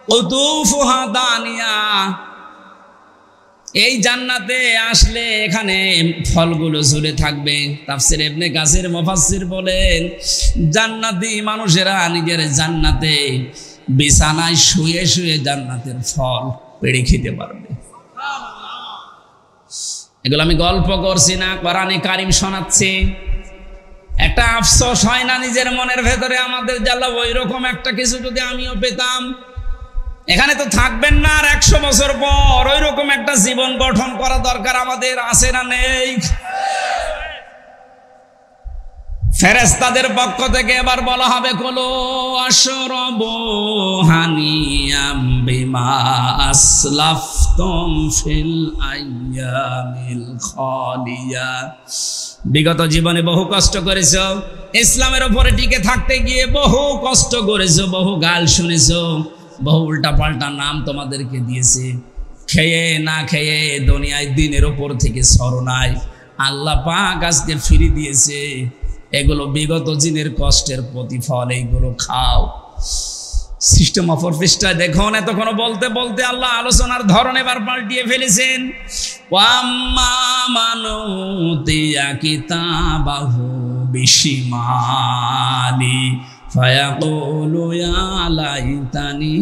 কুতুফুহা দানিয়া, এই জান্নাতে আসলে এখানে ফলগুলো ঝুলে থাকবে। তাফসীর ইবনে কাসির মুফাসসির বলেন জান্নাতি মানুষেরা নিজের জান্নাতে বিছানায় শুয়ে শুয়ে জান্নাতের ফল পেড়ে খেতে পারবে। এগুলো আমি গল্প করছি না, কোরআনে কারীম শোনাচ্ছি। একটা আফসোস হয় না নিজের মনের ভেতরে আমাদের, জাল্লা ওই রকম একটা কিছু যদি আমিও পেতাম। এখানে তো থাকবেন না আর 100 বছর পর, ওই রকম একটা জীবন গঠন করা দরকার আমাদের, আছে না নেই? ফেরেশতাদের পক্ষ থেকে এবার বলা হবে কুলু আশরাবু হানিয়াম বিমা আসলাফতুম ফিল আইয়ামিল খালিয়া। বিগত জীবনে বহু কষ্ট করেছো, ইসলামের উপরে টিকে থাকতে গিয়ে বহু কষ্ট করেছো, বহু গাল শুনেছো, বহু উল্টা পাল্টা নাম তোমাদেরকে দিয়েছে। খেয়ে না খেয়ে দুনিয়ায় দিনের ওপর থেকে সরনায় আল্লাহ পাক আজকে ফিরিয়ে দিয়েছে। এগুলো বিগত দিনের কষ্টের প্রতিফল, এইগুলো খাও। সিস্টেম অফ অফিসটায় দেখুন, এতক্ষণ বলতে বলতে আল্লাহ আলোচনার ধরন এবার পাল্টিয়ে ফেলেছেন। ওয়াম্মা মানুতিয়া কিতাবাহু বিশিমালি ফায়াকুলু ইয়া লাইতানি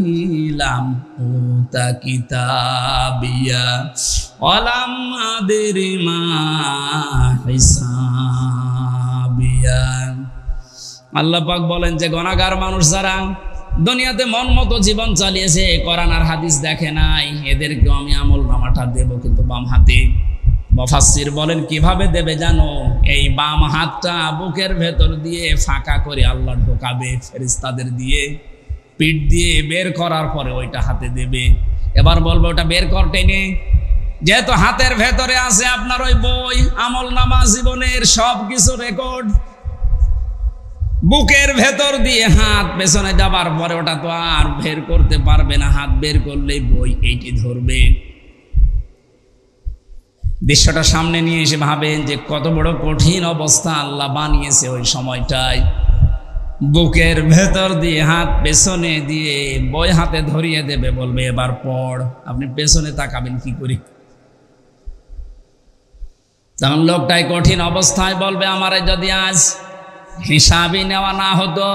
লাম উতা কিতাবিয়া ওয়া লাম আদরি মা হিসাবিয়া। আল্লাহ পাক বলেন যে গুনাহগার মানুষ যারা দুনিয়াতে মন মতো জীবন চালিয়েছে, কোরআন আর হাদিস দেখে নাই, এদেরকেও আমি আমল নামাটা দেব, কিন্তু বাম হাতে। মুফাসসির বলেন কিভাবে দেবে জানো? এই বাম হাতটা বুকের ভেতর দিয়ে ফাঁকা করে আল্লাহ ঢোকাবে ফেরেশতাদের দিয়ে, পিঠ দিয়ে বের করার পরে ওইটা হাতে দেবে। এবার বলবো ওটা বের কর টেনে, যেহেতু হাতের ভেতরে আছে আপনার ওই বই, আমল নামা, জীবনের সব কিছু রেকর্ড। বুকের ভেতর দিয়ে হাত পেছনে যাবার পরে ওটা তো আর বের করতে পারবে না, হাত বের করলেই বই এইটি ধরবে। দৃশ্যটা সামনে নিয়ে এসে ভাবেন যে কত বড় কঠিন অবস্থা আল্লাহ বানিয়েছে ওই সময়টায়। বুকের ভেতর দিয়ে হাত পেছনে দিয়ে বই হাতে ধরিয়ে দেবে, বলবে এবার পড়। আপনি পেছনে তাকাবেন কি করি? তখন লোকটাই কঠিন অবস্থায় বলবে আমারে যদি আজ হিসাবই নেওয়া না হতো,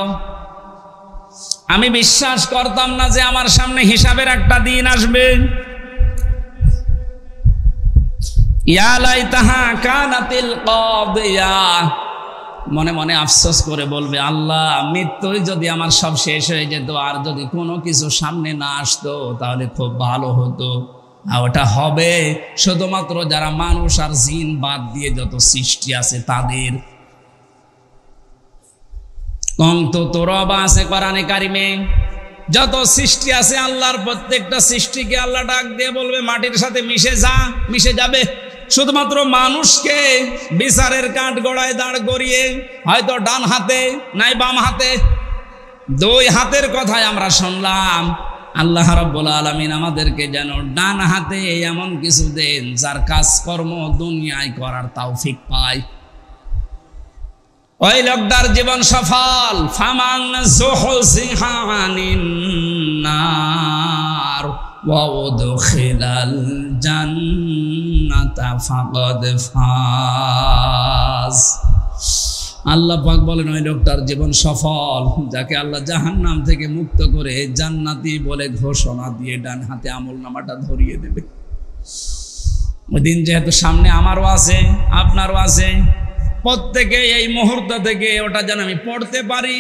আমি বিশ্বাস করতাম না যে আমার সামনে হিসাবের একটা দিন আসবে। ইয়া লাইতাহা কানাতিল কাদিয়া, মনে মনে আফসোস করে বলবে, আল্লাহ মৃত্যুই যদি আমার সব শেষ হয়ে যেত, আর যদি কোনো কিছু সামনে না আসতো তাহলে খুব ভালো হতো। আর ওটা হবে শুধুমাত্র যারা মানুষ আর জিন বাদ দিয়ে যত সৃষ্টি আছে তাদের। তোরবা আছে কোরআনে কারিমে, যত সৃষ্টি আছে আল্লাহর প্রত্যেকটা সৃষ্টিকে আল্লাহ ডাক দিয়ে বলবে মাটির সাথে মিশে যা, মিশে যাবে। শুধুমাত্র মানুষকে বিচারের কাঠ গড়ায় দাঁড় করিয়ে হয়তো ডান হাতে নাই বাম হাতে, দুই হাতের কথাই আমরা শুনলাম। আল্লাহ রাব্বুল আলামিন আমাদেরকে যেন ডান হাতে এমন কিছু দেন যার কাজকর্ম দুনিয়ায় করার তৌফিক পায়। ওই লোকটার জীবন সফল। ফামান যুহজিহা আনিন নার ওয়া উদখিলাল জান্নাতা ফাকাদ ফাজ। আল্লাহ পাক বলেন ওই লোকটার জীবন সফল, যাকে আল্লাহ জাহান্নাম থেকে মুক্ত করে জান্নাতি বলে ঘোষণা দিয়ে ডান হাতে আমলনামাটা ধরিয়ে দেবে। ওই দিন যেহেতু সামনে আমারও আছে আপনারও আছে, প্রত্যেকে এই মুহূর্ত থেকে ওটা যেন আমি পড়তে পারি,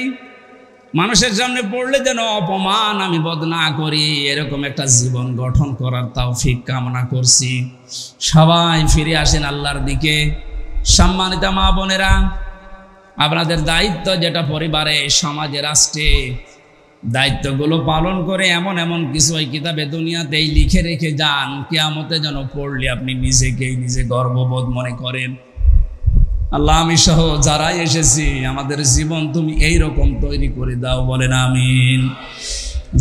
মানুষের সামনে পড়লে যেন অপমান আমি বোধ না করি, এরকম একটা জীবন গঠন করার তৌফিক কামনা করছি। সবাই ফিরে আসেন আল্লাহর দিকে। সম্মানিত মা বোনেরা, আপনাদের দায়িত্ব যেটা পরিবারে, সমাজে, রাষ্ট্রে, দায়িত্বগুলো পালন করে এমন এমন কিছু ওই কিতাবে দুনিয়াতেই লিখে রেখে যান, কিয়ামতে যেন পড়লে আপনি নিজেকেই নিজে গর্ববোধ মনে করেন। আল্লাহ আমি সহ যারাই এসেছি আমাদের জীবন তুমি এইরকম তৈরি করে দাও, বলেন আমিন।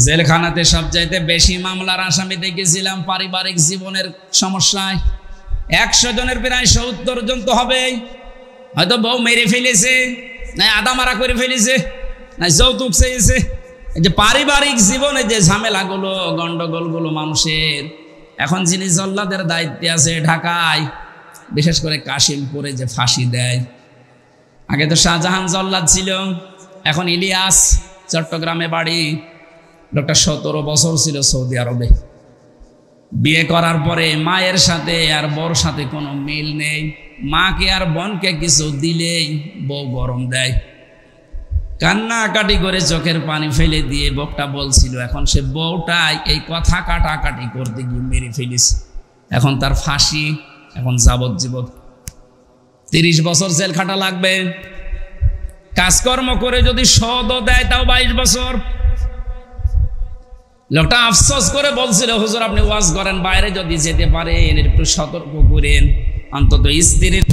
জেলখানাতে সবচাইতে বেশি মামলার আসামি দেখেছিলাম পারিবারিক জীবনের সমস্যায়। 100 জনের প্রায় 70 জন তো হবেই। হয়তো বউ মেরে ফেলেছে, না আদা মারা করে ফেলেছে, না যৌতুক চেয়েছে। এই যে পারিবারিক জীবনে যে ঝামেলাগুলো, গন্ডগোলগুলো মানুষের, এখন যিনি জল্লাদের দায়িত্বে আছে ঢাকায়, বিশেষ করে কাশিমপুরে যে ফাঁসি দেয়, আগে তো শাহজাহান জল্লাদ ছিল, এখন ইলিয়াস চট্টগ্রামে বাড়ি। লোকটা 17 বছর ছিল সৌদি আরবে। বিয়ে করার পরে মায়ের সাথে আর বউর সাথে কোনো মিল নেই। মাকে আর বোনকে কিছু দিলেই বউ গরম দেয়, কান্নাকাটি করে চোখের পানি ফেলে দিয়ে বউটা বলছিল, এখন সে বউটাই এই কথা কাটাকাটি করতে গিয়ে মেরে ফেলিস। এখন তার ফাঁসি, এখন যাবজ্জীবন। 30 বছর জেল খাটা লাগবে। কাজকর্ম করে যদি সদও দেয় তাও 22 বছর। লোকটা আফসোস করে বলছিল, হুজুর আপনি ওয়াজ করেন, বাইরে যদি যেতে পারেন একটু সতর্ক করেন, অন্তত স্ত্রীর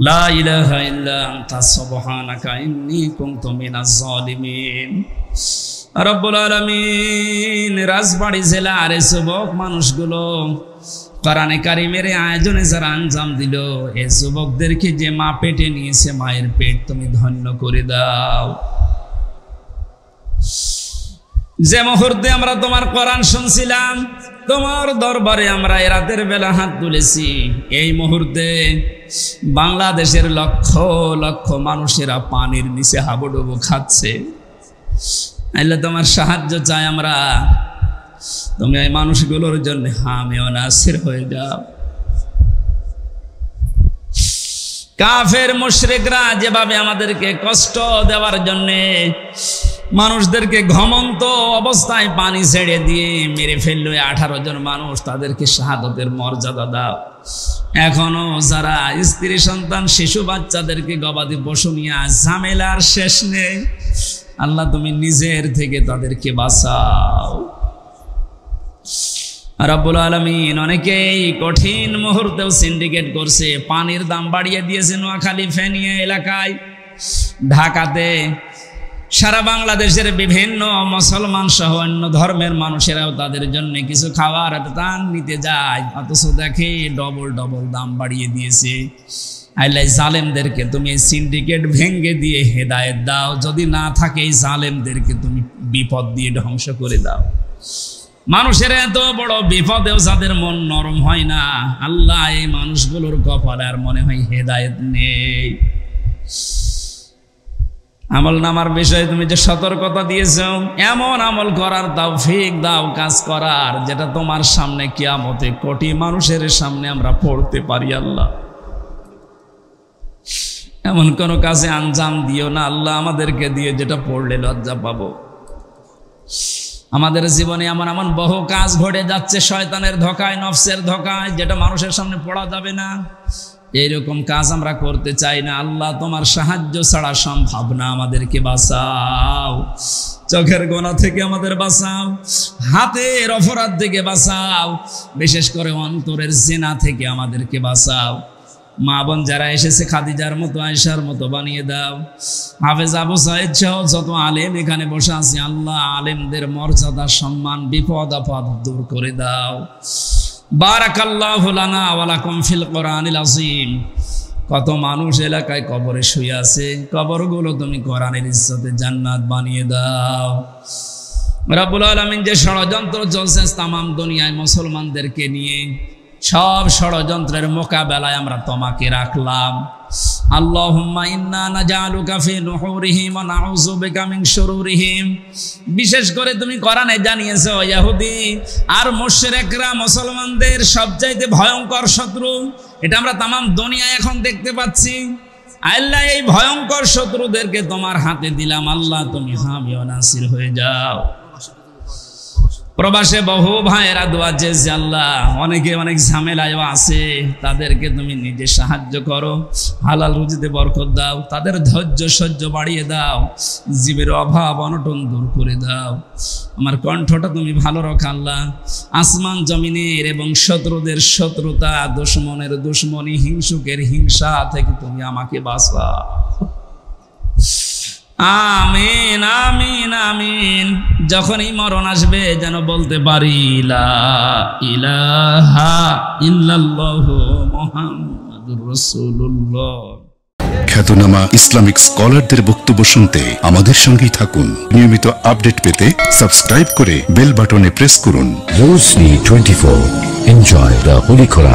লা ইলাহা ইল্লা আনতা সুবহানাকা ইন্নী কুনতু মিনাজ জালিমিন। রব্বুল আলামিন রাজবাড়ী জেলার যুবক মানুষগুলো কোরআনে কারিমের আয়োজনে যারা আঞ্জাম দিল, এই যুবকদেরকে যে মা পেটে নিয়েছে, মায়ের পেট তুমি ধন্য করে দাও। যে মুহূর্তে আমরা তোমার কোরআন শুনছিলাম, তোমার দরবারে আমরা এই রাতের বেলা হাত তুলেছি, এই মুহূর্তে বাংলাদেশের লক্ষ লক্ষ মানুষেরা পানির নিচে হাবুডুবু খাচ্ছে। আল্লাহ তোমার সাহায্য চাই আমরা, তুমি এই মানুষগুলোর জন্য হামে ও নাসির হয়ে যাও। কাফের মুশরিকরা যেভাবে আমাদেরকে কষ্ট দেওয়ার জন্যে মানুষদেরকে ঘমন্ত অবস্থায় পানি ছেড়ে দিয়ে মেরে ফেললো 18 জন মানুষ, তাদেরকে শাহাদতের মর্যাদা দাও। এখনো যারা স্ত্রী সন্তান শিশু বাচ্চাদেরকে গবাদি পশু নিয়ে ঝামেলার শেষ নেই, আল্লাহ তুমি নিজের থেকে তাদেরকে বাঁচাও। রব্বুল আলামিন অনেকেই কঠিন মুহূর্তেও সিন্ডিকেট করছে, পানির দাম বাড়িয়ে দিয়েছে নোয়াখালী ফেনী এলাকায়, ঢাকাতে, সারা বাংলাদেশের বিভিন্ন মুসলমান সহ অন্য ধর্মের মানুষেরাও তাদের জন্য কিছু খাবার দান নিতে যায়, অথচ দেখে ডবল ডবল দাম বাড়িয়ে দিয়েছে। আল্লাহ জালেমদেরকে তুমি এই সিন্ডিকেট ভেঙ্গে দিয়ে হেদায়েত দাও, যদি না থাকে এই জালেমদেরকে তুমি বিপদ দিয়ে ধ্বংস করে দাও। মানুষের এত বড় বিপদেও যাদের মন নরম হয় না, আল্লাহ এই মানুষগুলোর কপালে আর মনে হয় হেদায়েত নেই। আমল নামার বিষয়ে তুমি যে সতর্কতা দিয়েছো, এমন আমল করার তৌফিক দাও, কাজ করার যেটা তোমার সামনে কিয়ামতে কোটি মানুষের সামনে আমরা পড়তে পারি। আল্লাহ এমন কোন কাজে আঞ্জাম দিও না আল্লাহ আমাদেরকে দিয়ে যেটা পড়লে লজ্জা পাবো। আমাদের জীবনে এমন এমন বহু কাজ ঘটে যাচ্ছে শয়তানের ধোঁকায়, নফসের ধোঁকায়, যেটা মানুষের সামনে পড়া যাবে না। এইরকম কাজ আমরা করতে চাই না। আল্লাহ তোমার সাহায্য ছাড়া সম্ভব না, আমাদেরকে বাঁচাও। চোখের গোনা থেকে আমাদের বাঁচাও, হাতের অপরাধ থেকে বাঁচাও, বিশেষ করে অন্তরের জিনা থেকে আমাদেরকে বাঁচাও। মা বোন যারা এসেছে খাদিজার মতো, আয়েশার মতো বানিয়ে দাও। হাফেজ আবু সাইদ সহ যত আলেম এখানে বসে আছে, আল্লাহ আলেমদের মর্যাদা সম্মান বিপদ আপদ দূর করে দাও। বারাকাল্লাহু লানা ওয়া লাকুম ফিল কোরআনিল আযীম। কত মানুষ এলাকায় কবরে শুয়ে আছে, কবরগুলো তুমি কোরআনের ইজ্জতে জান্নাত বানিয়ে দাও। রব্বুল আলামিন যে ষড়যন্ত্র চলছে তামাম দুনিয়ায় মুসলমানদেরকে নিয়ে, সব ষড়যন্ত্রের মোকাবেলায় আমরা তোমাকে রাখলাম। আল্লাহুম্মা ইন্না নাজআলুকা ফি নুহুরিহিম ওয়া নাউযু বিকা মিন শুরুরিহিম। বিশেষ করে তুমি কোরআনে জানিয়েছো ইহুদি আর মুশরিকরা মুসলমানদের সবচাইতে ভয়ঙ্কর শত্রু, এটা আমরা তামাম দুনিয়ায় এখন দেখতে পাচ্ছি। আল্লাহ এই ভয়ঙ্কর শত্রুদেরকে তোমার হাতে দিলাম, আল্লাহ তুমি হামি ও নাসির হয়ে যাও। প্রবাসে বহু ভাইয়েরা দোয়া চেয়েছে, আল্লাহ অনেকে অনেক ঝামেলায় আছে, তাদেরকে তুমি নিজে সাহায্য করো, হালাল রুজিতে বরকত দাও, তাদের ধৈর্য সহ্য বাড়িয়ে দাও, জীবের অভাব অনটন দূর করে দাও। আমার কণ্ঠটা তুমি ভালো রাখো আল্লাহ। আসমান জমিনের এবং শত্রুদের শত্রুতা, দুশমনের দুশমনি, হিংসুকের হিংসা থেকে তুমি আমাকে বাঁচাও। আমিন আমিন আমিন। যখনই মরণ আসবে যেন বলতে পারি লা ইলাহা ইল্লাল্লাহু মুহাম্মাদুর রাসূলুল্লাহ। খ্যাতনামা ইসলামিক স্কলারদের বক্তব্য শুনতে আমাদের সঙ্গেই থাকুন। নিয়মিত আপডেট পেতে সাবস্ক্রাইব করে বেল বাটনে প্রেস করুন। Rosary 24. Enjoy the Holy Quran.